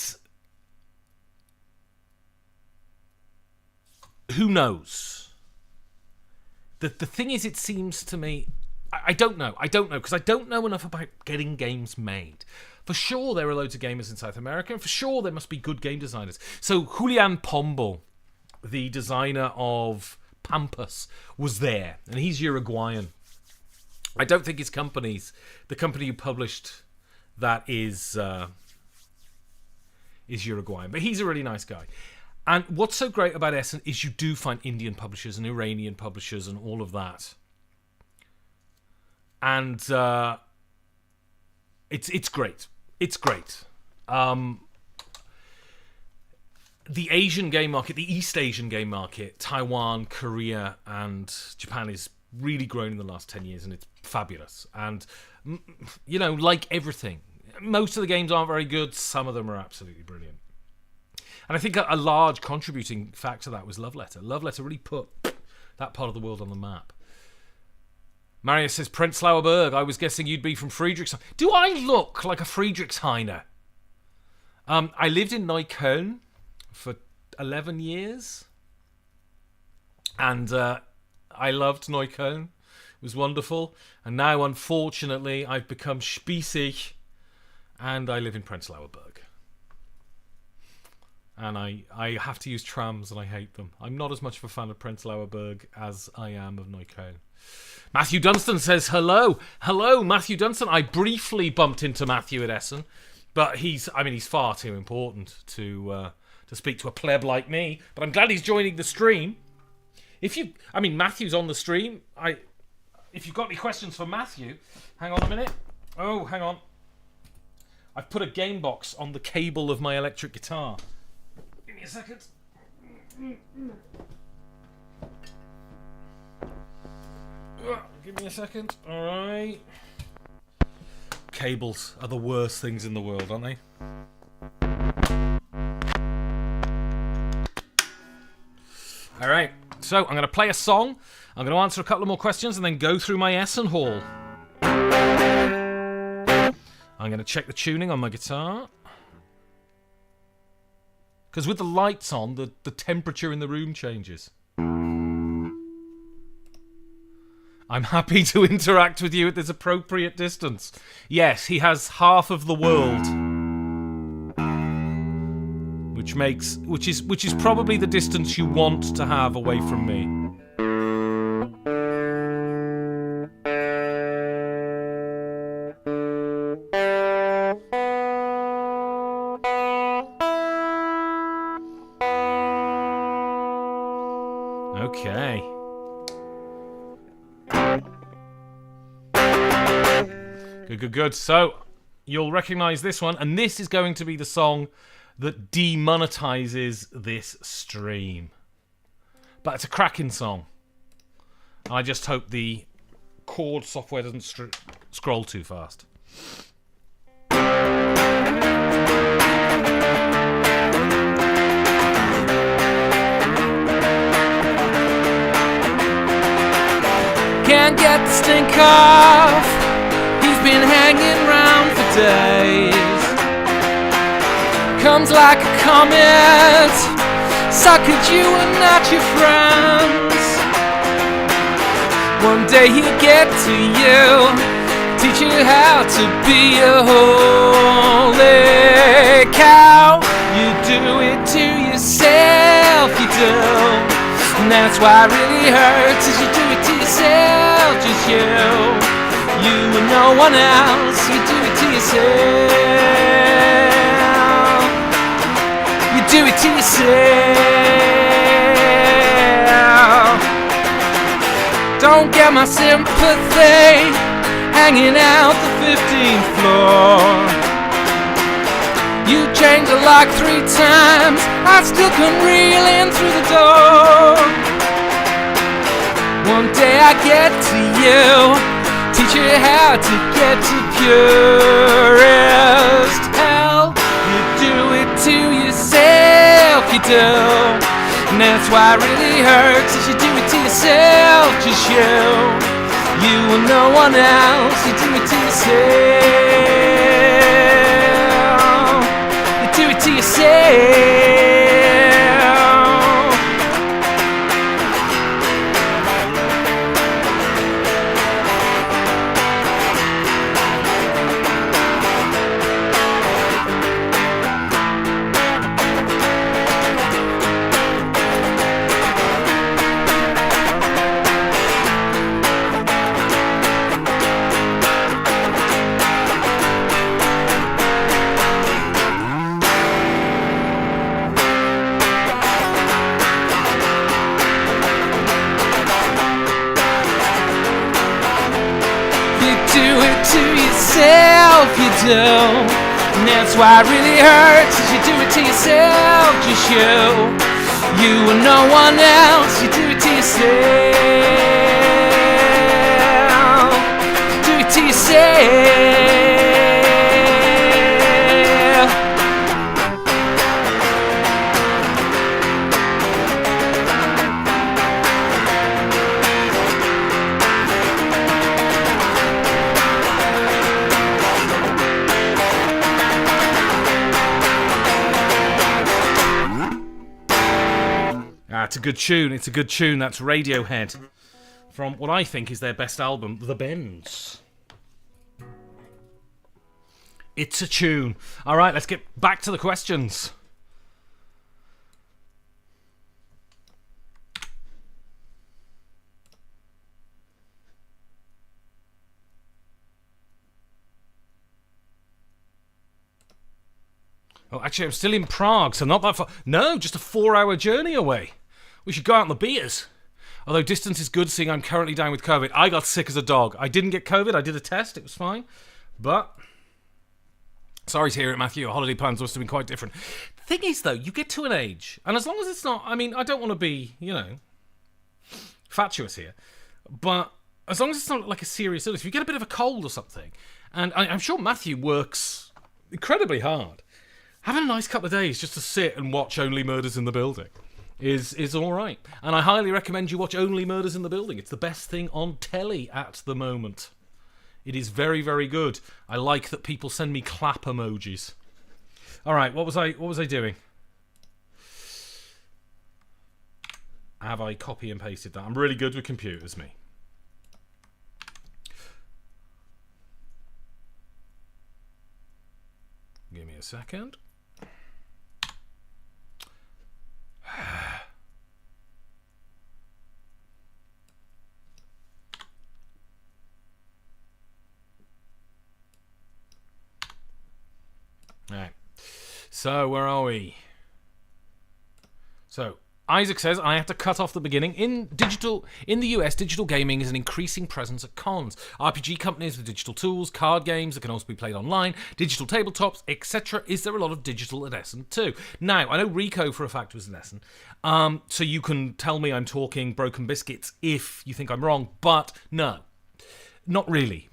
who knows? The thing is, it seems to me... I don't know, because I don't know enough about getting games made. For sure, there are loads of gamers in South America, and for sure, there must be good game designers. So, Julian Pombo, the designer of Pampas, was there, and he's Uruguayan. I don't think his the company who published that is Uruguayan. But he's a really nice guy. And what's so great about Essen is you do find Indian publishers and Iranian publishers and all of that. And it's great. It's great. The Asian game market, the East Asian game market, Taiwan, Korea, and Japan is really grown in the last 10 years, and it's fabulous. And, you know, like everything, most of the games aren't very good. Some of them are absolutely brilliant. And I think a large contributing factor to that was Love Letter. Love Letter really put that part of the world on the map. Marius says, Prenzlauer Berg, I was guessing you'd be from Friedrichshain. Do I look like a Friedrichshainer? I lived in Neukölln for 11 years. And I loved Neukölln. It was wonderful. And now, unfortunately, I've become spießig. And I live in Prenzlauer Berg. And I have to use trams, and I hate them. I'm not as much of a fan of Prenzlauer Berg as I am of Neukölln. Matthew Dunstan says, hello. Hello, Matthew Dunstan. I briefly bumped into Matthew at Essen. But he's far too important to speak to a pleb like me. But I'm glad he's joining the stream. Matthew's on the stream. If you've got any questions for Matthew, hang on a minute. Oh, hang on. I've put a game box on the cable of my electric guitar. Give me a second. Give me a second. All right. Cables are the worst things in the world, aren't they? All right. So I'm going to play a song. I'm going to answer a couple of more questions and then go through my Essen haul. I'm going to check the tuning on my guitar. Because with the lights on, the temperature in the room changes. I'm happy to interact with you at this appropriate distance. Yes, he has half of the world. Which is probably the distance you want to have away from me. Okay. Good. So, you'll recognize this one, and this is going to be the song that demonetizes this stream. But it's a cracking song. I just hope the chord software doesn't scroll too fast. Can't get the stink off. He's been hanging round for days. Comes like a comet, suckered you and not your friends. One day he'll get to you, teach you how to be a holy cow. You do it to yourself, you do. And that's why it really hurts, is you do it to yourself, just you. You and no one else, you do it to yourself. You do it to yourself. Don't get my sympathy hanging out the 15th floor. You changed the lock 3 times, I still come reeling through the door. One day I get to you, teach you how to get to purest hell. You do it to yourself, you do. And that's why it really hurts, is you do it to yourself, just you. You and no one else, you do it to yourself. You do it to yourself. yourself, you do. And that's why it really hurts, is you do it to yourself, just you and no one else, you do it to yourself, do it to yourself. It's a good tune. It's a good tune. That's Radiohead from what I think is their best album, The Bends. It's a tune. All right, let's get back to the questions. Oh, actually, I'm still in Prague, so not that far. No, just a 4-hour journey away. We should go out on the beers. Although distance is good, seeing I'm currently down with COVID. I got sick as a dog. I didn't get COVID. I did a test. It was fine. But sorry to hear it, Matthew. Your holiday plans must have been quite different. The thing is, though, you get to an age, and as long as it's not... I mean, I don't want to be, fatuous here. But as long as it's not like a serious illness, if you get a bit of a cold or something, and I'm sure Matthew works incredibly hard, having a nice couple of days just to sit and watch Only Murders in the Building is all right. And I highly recommend you watch Only Murders in the Building. It's the best thing on telly at the moment. It is very, very good. I like that people send me clap emojis. All right, what was I doing? Have I copy and pasted that? I'm really good with computers, me. Give me a second. Alright. So, where are we? So, Isaac says, I have to cut off the beginning. In the US, digital gaming is an increasing presence at cons. RPG companies with digital tools, card games that can also be played online, digital tabletops, etc. Is there a lot of digital at Essen too? Now, I know Rico for a fact was in Essen, so you can tell me I'm talking broken biscuits if you think I'm wrong, but no, not really.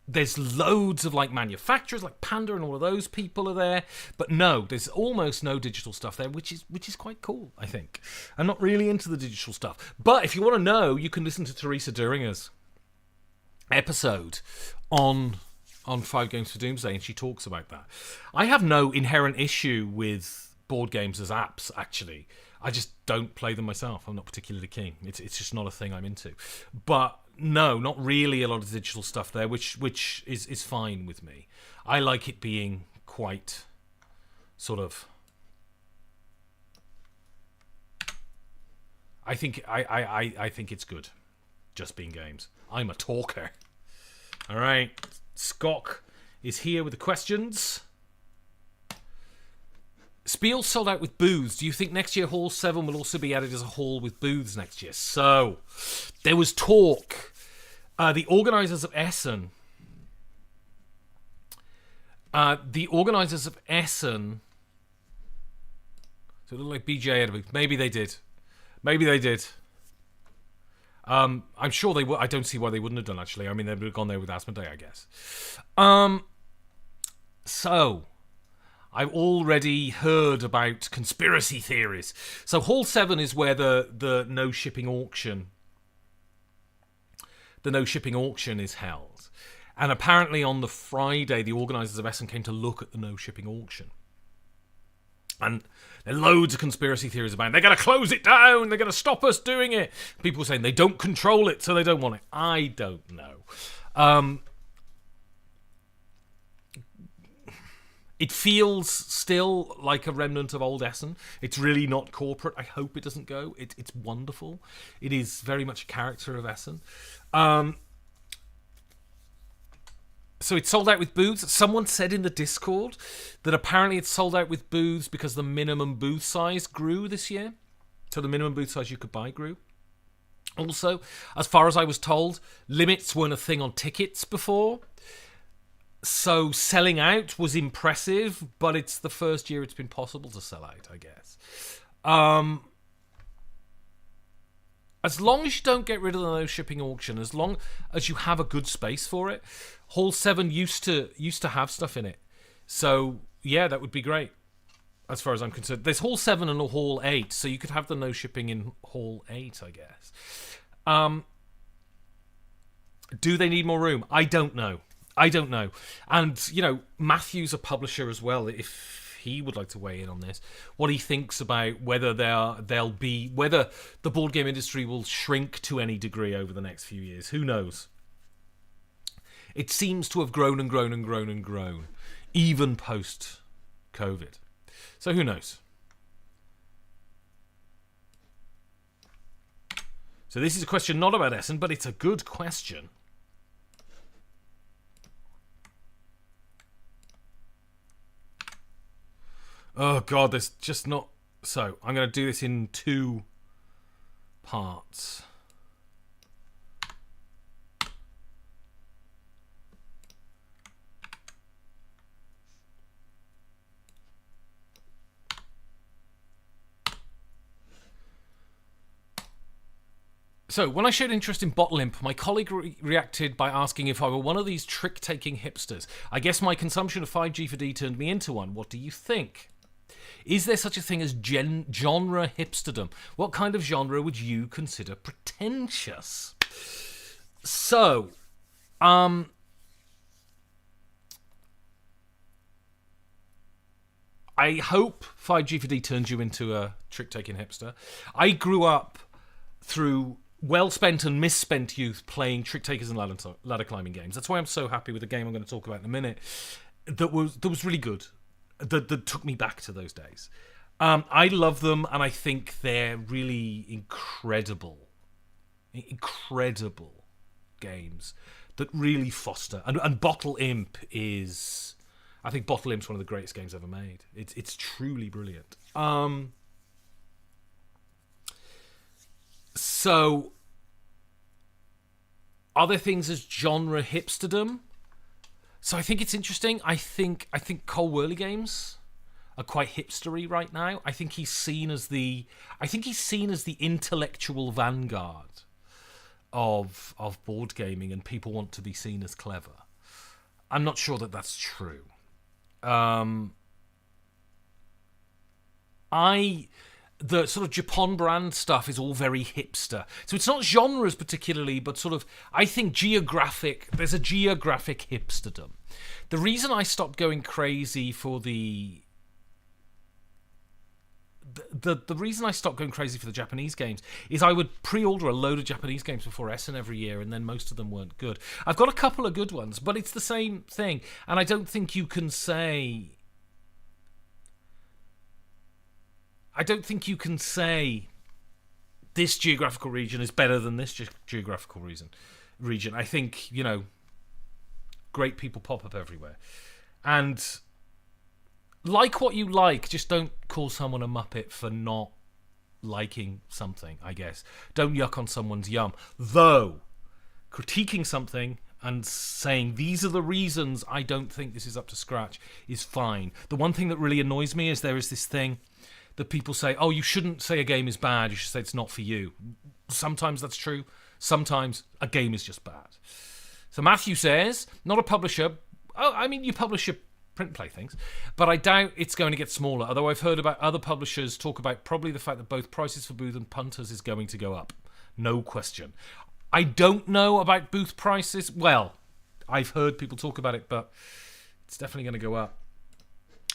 There's loads of manufacturers like Panda and all of those people are there, but no, there's almost no digital stuff there, which is quite cool, I think. I'm not really into the digital stuff, but if you want to know, you can listen to Teresa Duringer's episode on 5 Games for Doomsday, and she talks about that. I have no inherent issue with board games as apps, actually. I just don't play them myself. I'm not particularly keen. It's just not a thing I'm into. But no, not really a lot of digital stuff there, which is fine with me. I like it being quite sort of... I think it's good, just being games. I'm a talker. All right, Scott is here with the questions. Spiel sold out with booths. Do you think next year Hall 7 will also be added as a hall with booths next year? So, there was talk. The organisers of Essen... So it looked like BJ had a booth. Maybe they did. I'm sure they would. I don't see why they wouldn't have done, actually. I mean, they would have gone there with Asmodee, I guess. So... I've already heard about conspiracy theories. So Hall 7 is where the no shipping auction is held. And apparently on the Friday, the organisers of Essen came to look at the no shipping auction. And there are loads of conspiracy theories about it. They're going to close it down. They're going to stop us doing it. People saying they don't control it, so they don't want it. I don't know. It feels still like a remnant of old Essen. It's really not corporate. I hope it doesn't go. It's wonderful. It is very much a character of Essen. So it's sold out with booths. Someone said in the Discord that apparently it's sold out with booths because the minimum booth size grew this year. So the minimum booth size you could buy grew. Also, as far as I was told, limits weren't a thing on tickets before. So selling out was impressive, but it's the first year it's been possible to sell out, I guess. As long as you don't get rid of the no shipping auction, as long as you have a good space for it, Hall 7 used to have stuff in it. So yeah, that would be great. As far as I'm concerned, there's Hall 7 and Hall 8, so you could have the no shipping in Hall 8, I guess. Do they need more room? I don't know. And, Matthew's a publisher as well, if he would like to weigh in on this. What he thinks about whether whether the board game industry will shrink to any degree over the next few years. Who knows? It seems to have grown and grown and grown and grown, even post-COVID. So who knows? So this is a question not about Essen, but it's a good question. Oh God, there's just not... So, I'm going to do this in 2 parts. So, when I showed interest in Bottle Imp, my colleague reacted by asking if I were one of these trick-taking hipsters. I guess my consumption of 5G4D turned me into one. What do you think? Is there such a thing as genre hipsterdom? What kind of genre would you consider pretentious? So, I hope 5G4D turns you into a trick-taking hipster. I grew up through well-spent and misspent youth playing trick-takers and ladder climbing games. That's why I'm so happy with the game I'm going to talk about in a minute. That was really good. That took me back to those days. I love them, and I think they're really incredible games that really foster. And Bottle Imp is... I think Bottle Imp's one of the greatest games ever made. It's truly brilliant. So, are there things as genre hipsterdom? So I think it's interesting. I think Cole Worley games are quite hipstery right now. I think he's seen as the intellectual vanguard of board gaming, and people want to be seen as clever. I'm not sure that that's true. The sort of Japon brand stuff is all very hipster. So it's not genres particularly, but sort of, I think there's a geographic hipsterdom. The reason I stopped going crazy for the reason I stopped going crazy for the Japanese games is I would pre-order a load of Japanese games before Essen every year, and then most of them weren't good. I've got a couple of good ones, but it's the same thing. And I don't think you can say this geographical region is better than this geographical region. I think, great people pop up everywhere. And like what you like, just don't call someone a muppet for not liking something, I guess. Don't yuck on someone's yum. Though, critiquing something and saying, these are the reasons I don't think this is up to scratch, is fine. The one thing that really annoys me is there is this thing that people say, oh, you shouldn't say a game is bad, you should say it's not for you. Sometimes that's true. Sometimes a game is just bad. So Matthew says, not a publisher. Oh, I mean, you publish your print play things, but I doubt it's going to get smaller, although I've heard about other publishers talk about probably the fact that both prices for booth and punters is going to go up. No question. I don't know about booth prices. Well, I've heard people talk about it, but it's definitely going to go up.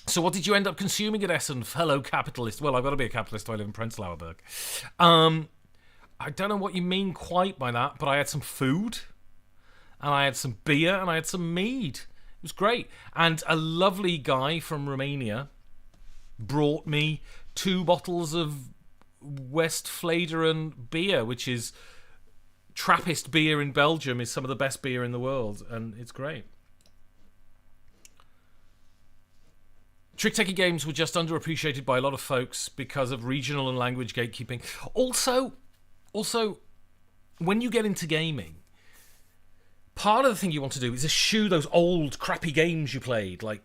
So what did you end up consuming at Essen, fellow capitalist? Well, I've got to be a capitalist. I live in Prenzlauer Berg. I don't know what you mean quite by that, but I had some food, and I had some beer, and I had some mead. It was great. And a lovely guy from Romania brought me 2 bottles of Westflederen beer, which is Trappist beer in Belgium, is some of the best beer in the world, and it's great. Trick-taking games were just underappreciated by a lot of folks because of regional and language gatekeeping. Also, when you get into gaming, part of the thing you want to do is eschew those old crappy games you played, like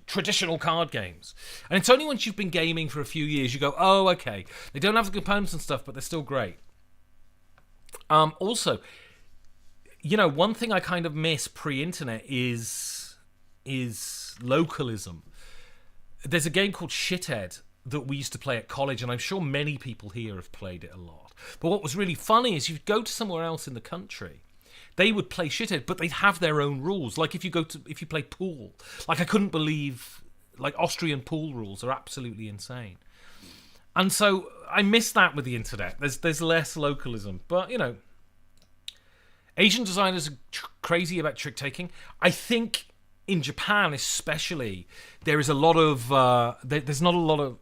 traditional card games. And it's only once you've been gaming for a few years you go, oh, okay, they don't have the components and stuff, but they're still great. Also, one thing I kind of miss pre-internet is localism. There's a game called Shithead that we used to play at college, and I'm sure many people here have played it a lot. But what was really funny is you'd go to somewhere else in the country, they would play Shithead, but they'd have their own rules. Like if you play pool, like I couldn't believe, like Austrian pool rules are absolutely insane. And so I miss that with the internet. There's less localism, but Asian designers are crazy about trick taking. I think in Japan especially, there is a lot of there's not a lot of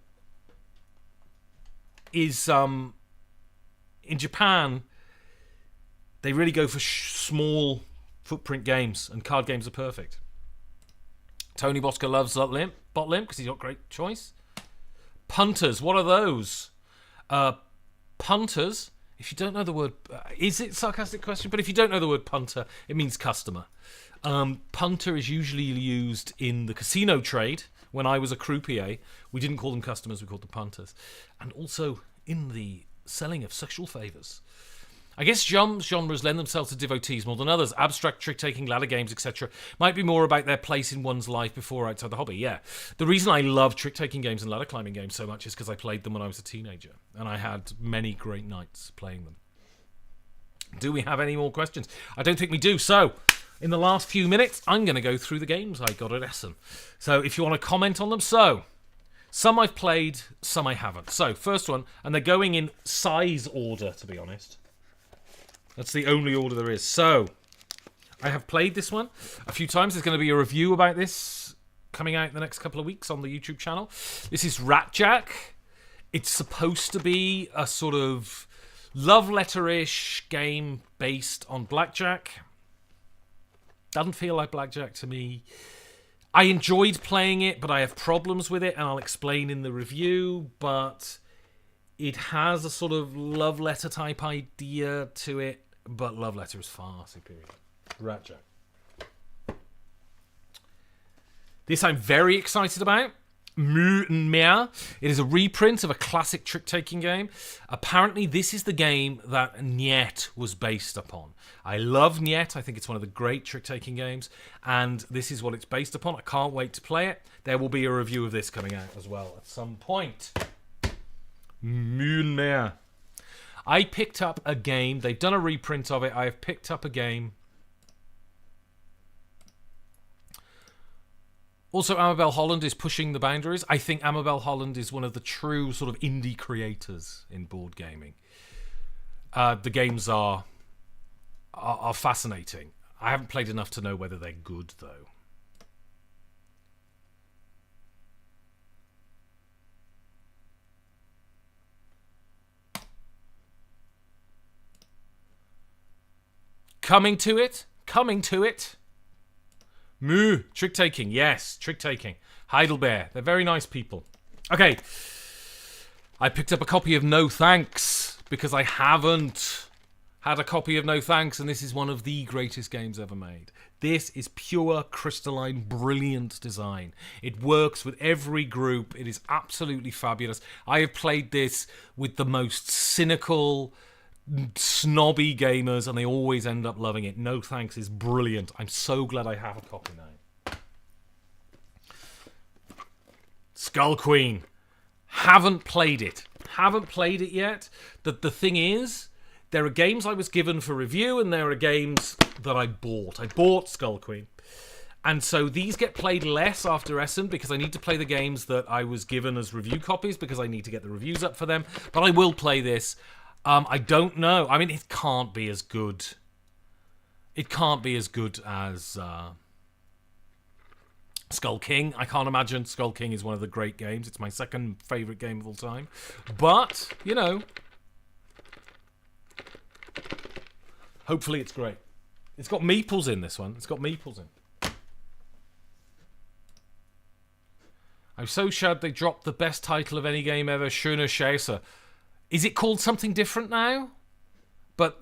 in Japan they really go for small footprint games, and card games are perfect. Tony Bosco loves Bot Limp because he's got great choice. Punters, what are those? Punters, if you don't know the word, is it a sarcastic question? But if you don't know the word punter, it means customer. Punter is usually used in the casino trade. When I was a croupier, we didn't call them customers, we called them punters. And also in the selling of sexual favours. I guess genres lend themselves to devotees more than others. Abstract trick-taking, ladder games, etc. might be more about their place in one's life before outside the hobby, yeah. The reason I love trick-taking games and ladder climbing games so much is because I played them when I was a teenager, and I had many great nights playing them. Do we have any more questions? I don't think we do, so in the last few minutes, I'm going to go through the games I got at Essen. So if you want to comment on them, some I've played, some I haven't. So, first one, and they're going in size order, to be honest. That's the only order there is. So, I have played this one a few times. There's going to be a review about this coming out in the next couple of weeks on the YouTube channel. This is Ratjack. It's supposed to be a sort of love letter-ish game based on blackjack. Doesn't feel like blackjack to me. I enjoyed playing it, but I have problems with it, and I'll explain in the review, but it has a sort of love letter type idea to it, but love letter is far superior. Ratjack. This I'm very excited about. Mühe und Mehr. It is a reprint of a classic trick-taking game. Apparently, this is the game that Niet was based upon. I love Niet. I think it's one of the great trick-taking games, and this is what it's based upon. I can't wait to play it. There will be a review of this coming out as well at some point. Mühe und Mehr. I picked up a game. They've done a reprint of it. I have picked up a game. Also, Amabel Holland is pushing the boundaries. I think Amabel Holland is one of the true sort of indie creators in board gaming. The games are fascinating. I haven't played enough to know whether they're good, though. Coming to it. Moo, trick-taking, yes, trick-taking. Heidelberg, they're very nice people. Okay, I picked up a copy of No Thanks, because I haven't had a copy of No Thanks, and this is one of the greatest games ever made. This is pure, crystalline, brilliant design. It works with every group. It is absolutely fabulous. I have played this with the most cynical, snobby gamers, and they always end up loving it. No Thanks is brilliant. I'm so glad I have a copy now. Skull Queen. Haven't played it yet. The thing is, there are games I was given for review, and there are games that I bought. I bought Skull Queen, and so these get played less after Essen because I need to play the games that I was given as review copies because I need to get the reviews up for them. But I will play this. I don't know. I mean, it can't be as good. It can't be as good as Skull King. I can't imagine Skull King is one of the great games. It's my second favourite game of all time. But, hopefully it's great. It's got meeples in this one. It's got meeples in. I'm so sad they dropped the best title of any game ever, Schöne Scheiße. Is it called something different now? But,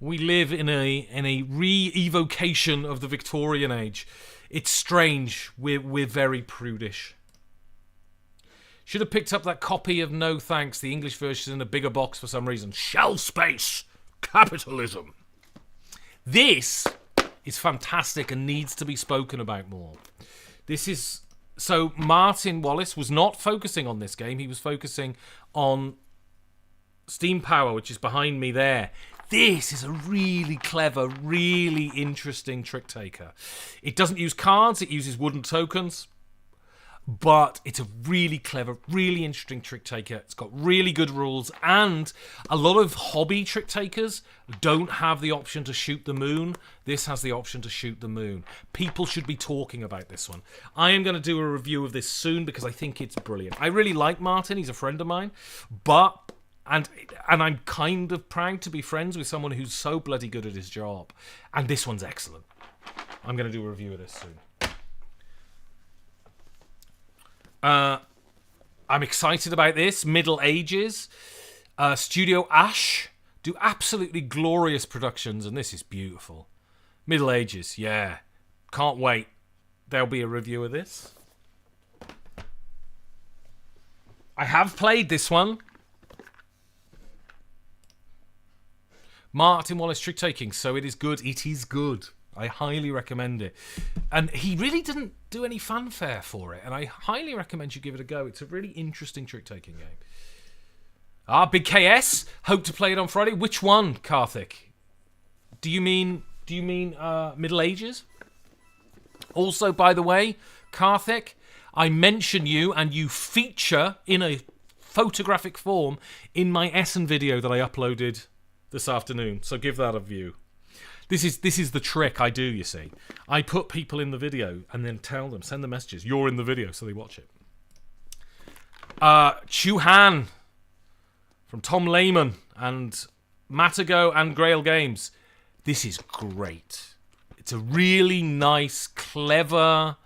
We live in a re-evocation of the Victorian age. It's strange. We're very prudish. Should have picked up that copy of No Thanks. The English version in a bigger box for some reason. Shelf space. Capitalism. This is fantastic and needs to be spoken about more. This is... So Martin Wallace was not focusing on this game. He was focusing on Steam Power, which is behind me there. This is a really clever, really interesting trick taker. It doesn't use cards, it uses wooden tokens. But it's a really clever, really interesting trick taker. It's got really good rules, and a lot of hobby trick takers don't have the option to shoot the moon. This has the option to shoot the moon. People should be talking about this one. I am going to do a review of this soon because I think it's brilliant. I really like Martin. He's a friend of mine. And I'm kind of proud to be friends with someone who's so bloody good at his job. And this one's excellent. I'm going to do a review of this soon. I'm excited about this. Middle Ages. Studio Ash do absolutely glorious productions, and this is beautiful. Middle Ages, yeah. Can't wait. There'll be a review of this. I have played this one. Martin Wallace trick taking, so it is good. It is good. I highly recommend it. And he really didn't do any fanfare for it, and I highly recommend you give it a go. It's a really interesting trick-taking game. Big KS. Hope to play it on Friday. Which one, Karthik? Do you mean Middle Ages? Also, by the way, Karthik, I mention you and you feature in a photographic form in my Essen video that I uploaded this afternoon. So give that a view. This is the trick I do, you see. I put people in the video and then tell them, send them messages. You're in the video, so they watch it. Chu Han from Tom Lehman and Matago and Grail Games. This is great. It's a really nice, clever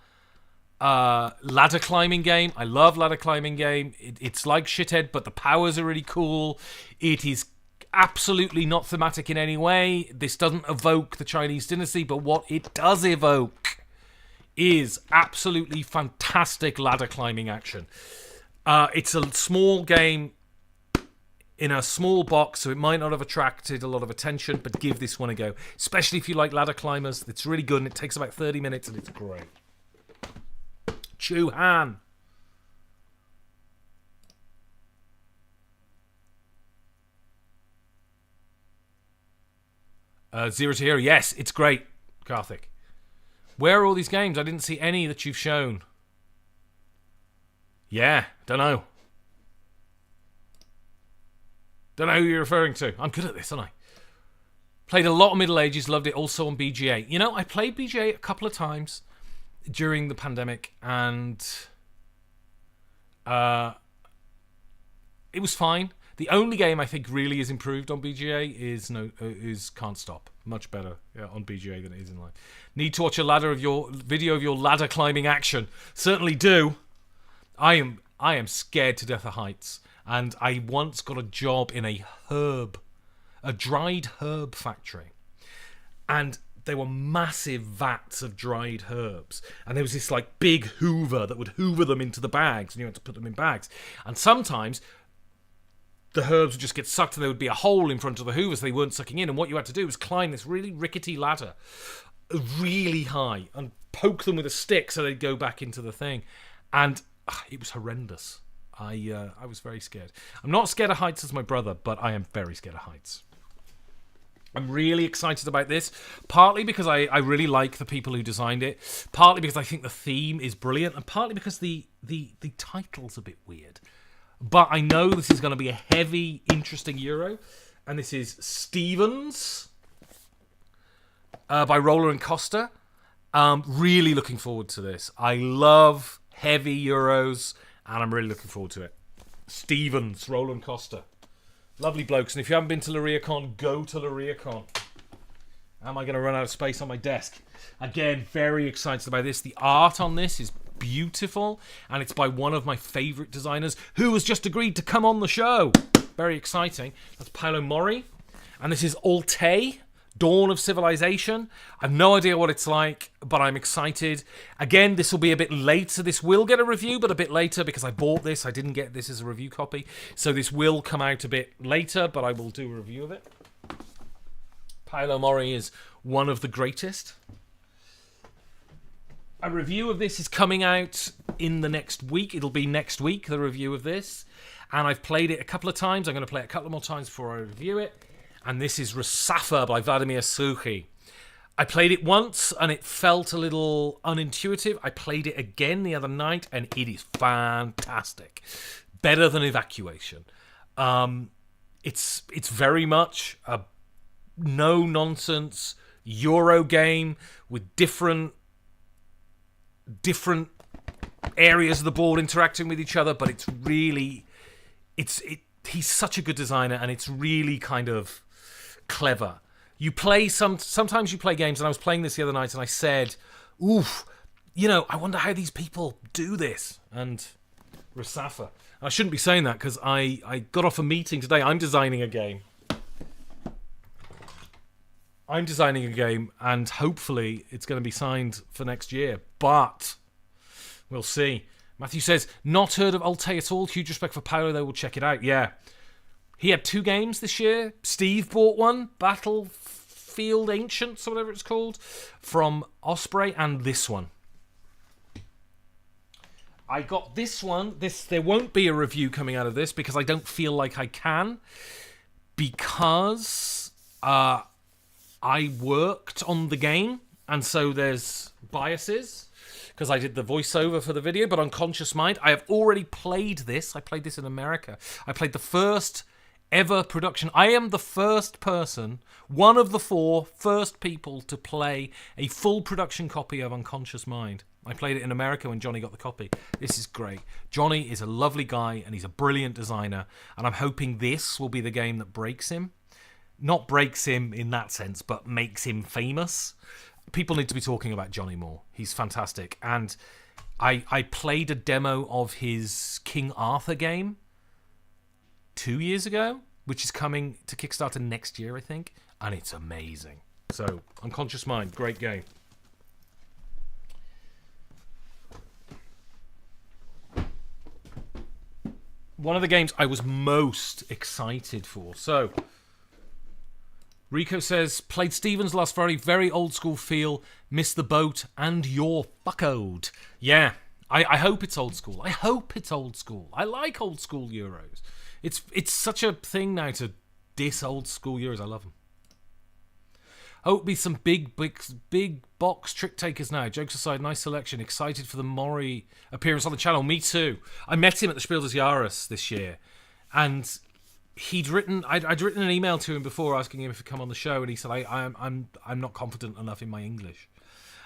ladder climbing game. I love ladder climbing game. It's like Shithead, but the powers are really cool. It is absolutely not thematic in any way. This doesn't evoke the Chinese dynasty, but what it does evoke is absolutely fantastic ladder climbing action. It's a small game in a small box, so it might not have attracted a lot of attention, but give this one a go. Especially if you like ladder climbers. It's really good, and it takes about 30 minutes, and it's great. Chu Han. Zero to Hero. Yes, it's great, Karthik. Where are all these games? I didn't see any that you've shown. Yeah, don't know. Don't know who you're referring to. I'm good at this, aren't I? Played a lot of Middle Ages, loved it, also on BGA. You know, I played BGA a couple of times during the pandemic, and it was fine. The only game I think really is improved on BGA is Can't Stop. Much better on BGA than it is in live. Need to watch a video of your ladder climbing action. Certainly do. I am scared to death of heights, and I once got a job in a dried herb factory, and there were massive vats of dried herbs, and there was this like big hoover that would hoover them into the bags, and you had to put them in bags, and sometimes the herbs would just get sucked and there would be a hole in front of the hoover so they weren't sucking in, and what you had to do was climb this really rickety ladder really high and poke them with a stick so they'd go back into the thing, and it was horrendous. I was very scared. I'm not scared of heights as my brother, but I am very scared of heights. I'm really excited about this, partly because I really like the people who designed it, partly because I think the theme is brilliant, and partly because the title's a bit weird. But I know this is going to be a heavy, interesting Euro. And this is Stevens by Roller and Costa. Really looking forward to this. I love heavy Euros, and I'm really looking forward to it. Stevens, Roller and Costa. Lovely blokes. And if you haven't been to LaRiacon, go to LaRiacon. Am I going to run out of space on my desk? Again, very excited about this. The art on this is beautiful, and it's by one of my favourite designers who has just agreed to come on the show. Very exciting. That's Paolo Mori, and this is Alte Dawn of Civilization. I've no idea what it's like, but I'm excited. Again, this will be a bit later. This will get a review, but a bit later because I bought this. I didn't get this as a review copy. So this will come out a bit later, but I will do a review of it. Paolo Mori is one of the greatest. A review of this is coming out in the next week. It'll be next week, the review of this. And I've played it a couple of times. I'm going to play it a couple more times before I review it. And this is Rusafa by Vladimir Suchy. I played it once and it felt a little unintuitive. I played it again the other night and it is fantastic. Better than Evacuation. It's very much a no-nonsense Euro game with different areas of the board interacting with each other, but it's really... He's such a good designer and it's really kind of clever. You play sometimes you play games, and I was playing this the other night and I said, oof, I wonder how these people do this. And Rusafa. I shouldn't be saying that because I got off a meeting today. I'm designing a game and hopefully it's going to be signed for next year, but we'll see. Matthew says, not heard of Alte at all. Huge respect for Paolo, though. We'll check it out. Yeah. He had 2 games this year. Steve bought one, Battlefield Ancients, or whatever it's called, from Osprey, and this one. I got this one. There won't be a review coming out of this because I don't feel like I can, because I worked on the game, and so there's biases because I did the voiceover for the video. But Unconscious Mind, I have already played this. I played this in America. I played the first ever production. I am the first person, one of the 4 first people to play a full production copy of Unconscious Mind. I played it in America when Johnny got the copy. This is great. Johnny is a lovely guy and he's a brilliant designer, and I'm hoping this will be the game that breaks him. Not breaks him in that sense, but makes him famous. People need to be talking about Johnny more. He's fantastic. And I played a demo of his King Arthur game 2 years ago, which is coming to Kickstarter next year, I think, and it's amazing. So, Unconscious Mind, great game. One of the games I was most excited for. So, Rico says, played Stevens last Friday, very old school feel, missed the boat, and you're fuckoed. Yeah, I hope it's old school. I hope it's old school. I like old school Euros. It's such a thing now to diss old school Euros. I love them. Hope be some big box trick takers now. Jokes aside, nice selection. Excited for the Mori appearance on the channel. Me too. I met him at the Spiel des Jahres this year, and I'd written an email to him before asking him if he'd come on the show, and he said I'm not confident enough in my English.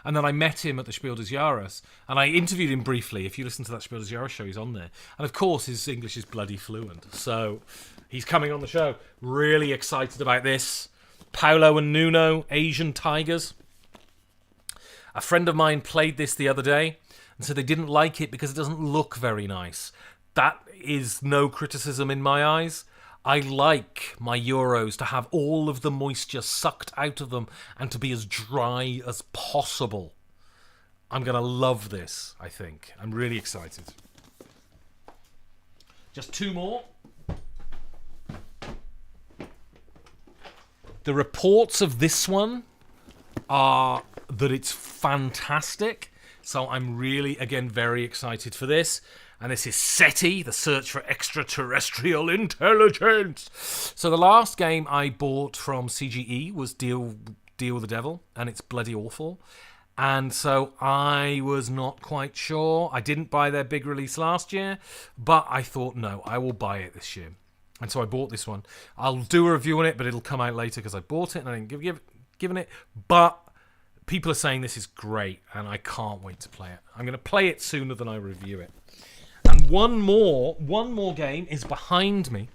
And then I met him at the Spiel des Jahres, and I interviewed him briefly. If you listen to that Spiel des Jahres show, he's on there. And of course, his English is bloody fluent. So he's coming on the show. Really excited about this. Paolo and Nuno, Asian Tigers. A friend of mine played this the other day and said they didn't like it because it doesn't look very nice. That is no criticism in my eyes. I like my Euros to have all of the moisture sucked out of them and to be as dry as possible. I'm going to love this, I think. I'm really excited. Just 2 more. The reports of this one are that it's fantastic. So I'm really, again, very excited for this. And this is SETI, the Search for Extraterrestrial Intelligence. So the last game I bought from CGE was Deal with the Devil, and it's bloody awful. And so I was not quite sure. I didn't buy their big release last year, but I thought, no, I will buy it this year. And so I bought this one. I'll do a review on it, but it'll come out later because I bought it and I didn't given it. But people are saying this is great, and I can't wait to play it. I'm going to play it sooner than I review it. And one more game is behind me.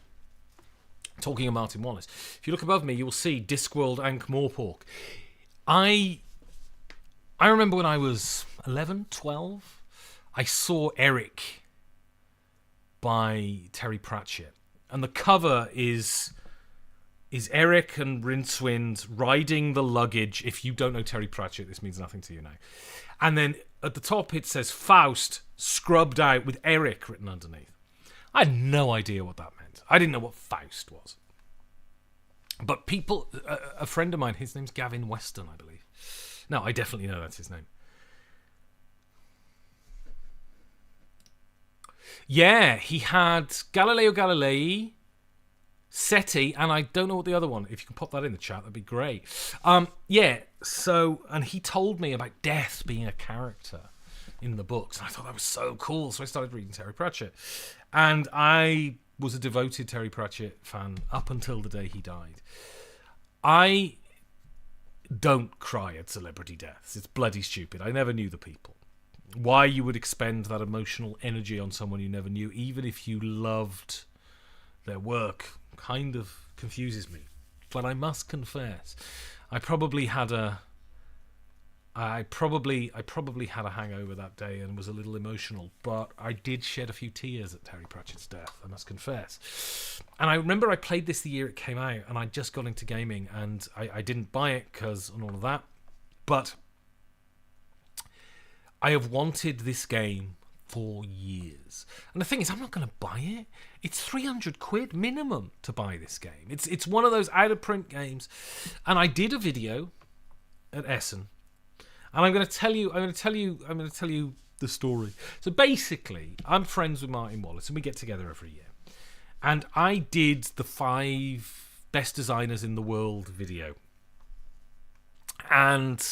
Talking of Martin Wallace. If you look above me, you will see Discworld Ankh Morpork. I remember when I was 11, 12, I saw Eric by Terry Pratchett. And the cover is is Eric and Rincewind riding the luggage. If you don't know Terry Pratchett, this means nothing to you now. And then at the top it says Faust scrubbed out with Eric written underneath. I had no idea what that meant. I didn't know what Faust was. But people, a friend of mine, his name's Gavin Weston, I believe. No, I definitely know that's his name. Yeah, he had Galileo Galilei, SETI, and I don't know what the other one. If you can pop that in the chat, that'd be great. Yeah, so, and he told me about death being a character in the books. And I thought that was so cool. So I started reading Terry Pratchett. And I was a devoted Terry Pratchett fan up until the day he died. I don't cry at celebrity deaths. It's bloody stupid. I never knew the people. Why you would expend that emotional energy on someone you never knew, even if you loved their work, kind of confuses me. But I must confess, I probably had a hangover that day and was a little emotional, but I did shed a few tears at Terry Pratchett's death, I must confess. And I remember I played this the year it came out, and I just got into gaming, and I didn't buy it and all of that, but I have wanted this game for years. And the thing is, I'm not going to buy it. It's 300 quid minimum to buy this game. It's one of those out of print games. And I did a video at Essen, and I'm going to tell you the story. So basically, I'm friends with Martin Wallace, and we get together every year. And I did the 5 best designers in the world video. And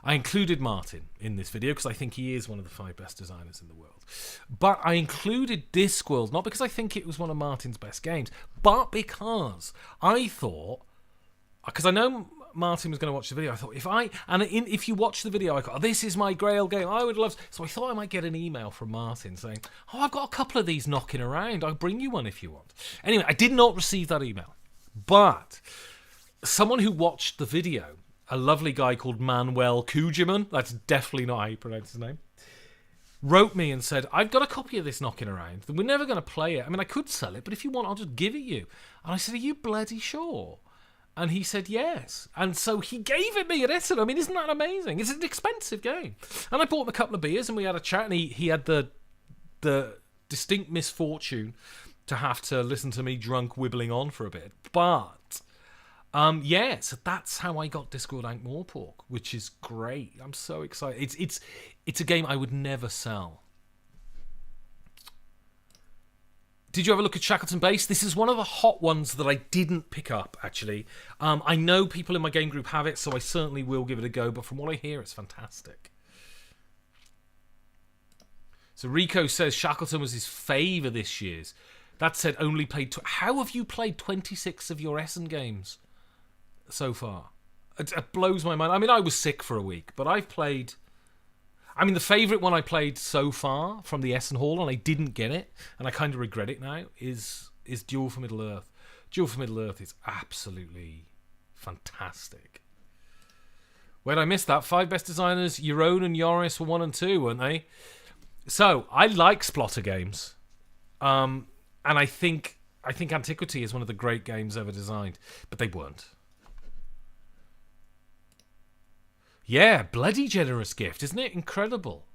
I included Martin in this video because I think he is one of the 5 best designers in the world. But I included Discworld not because I think it was one of Martin's best games, but because I thought, because I know Martin was going to watch the video, I thought if you watch the video, I thought, this is my Grail game, I would love. So I thought I might get an email from Martin saying, I've got a couple of these knocking around, I'll bring you one if you want. Anyway, I did not receive that email, but someone who watched the video, a lovely guy called Manuel Kujiman, that's definitely not how you pronounce his name, wrote me and said, I've got a copy of this knocking around. We're never going to play it. I mean, I could sell it, but if you want, I'll just give it you. And I said, are you bloody sure? And he said, yes. And so he gave it me at Essen. I mean, isn't that amazing? It's an expensive game. And I bought him a couple of beers and we had a chat, and he had the distinct misfortune to have to listen to me drunk wibbling on for a bit. But yeah, so that's how I got Discworld Ankh-Morpork, which is great. I'm so excited. It's a game I would never sell. Did you have a look at Shackleton Base? This is one of the hot ones that I didn't pick up, actually. I know people in my game group have it, so I certainly will give it a go, but from what I hear, it's fantastic. So Rico says Shackleton was his favour this year's. That said, only played... How have you played 26 of your Essen games so far? It blows my mind. I mean, I was sick for a week, but I've played... I mean, the favourite one I played so far from the Essen Hall, and I didn't get it, and I kind of regret it now, is Duel for Middle-earth. Duel for Middle-earth is absolutely fantastic. Where did I miss that? 5 best designers, Jeroen and Joris were 1 and 2, weren't they? So, I like Splotter games. And I think Antiquity is one of the great games ever designed, but they weren't. Yeah, bloody generous gift, isn't it? Incredible.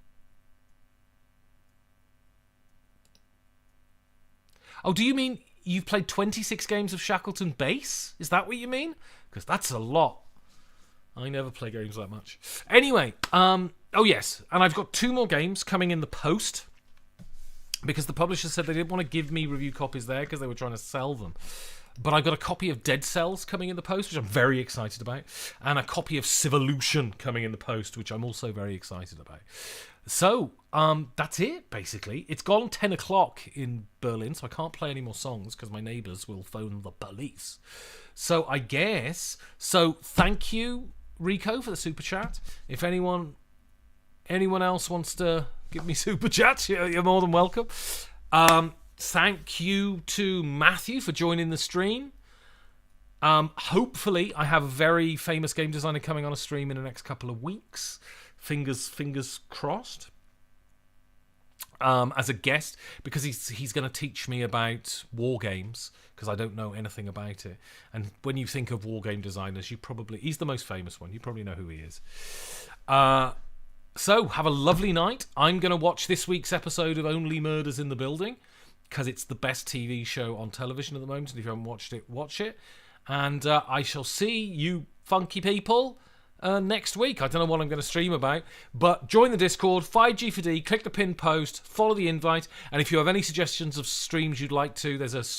Oh, do you mean you've played 26 games of Shackleton Base? Is that what you mean? Because that's a lot. I never play games that much. Anyway, oh yes, and I've got 2 more games coming in the post, because the publisher said they didn't want to give me review copies there because they were trying to sell them. But I've got a copy of Dead Cells coming in the post, which I'm very excited about, and a copy of Civolution coming in the post, which I'm also very excited about. So, that's it, basically. It's gone 10 o'clock in Berlin, so I can't play any more songs because my neighbours will phone the police. So, I guess... So, thank you, Rico, for the super chat. If anyone else wants to give me super chats, you're more than welcome. Thank you to Matthew for joining the stream. Hopefully, I have a very famous game designer coming on a stream in the next couple of weeks. Fingers crossed. as a guest, because he's going to teach me about war games, because I don't know anything about it. And when you think of war game designers, he's the most famous one. You probably know who he is. So have a lovely night. I'm going to watch this week's episode of Only Murders in the Building, because it's the best TV show on television at the moment. And if you haven't watched it, watch it. And I shall see you funky people next week. I don't know what I'm going to stream about, but join the Discord, 5G4D, click the pinned post, follow the invite, and if you have any suggestions of streams you'd like to, there's a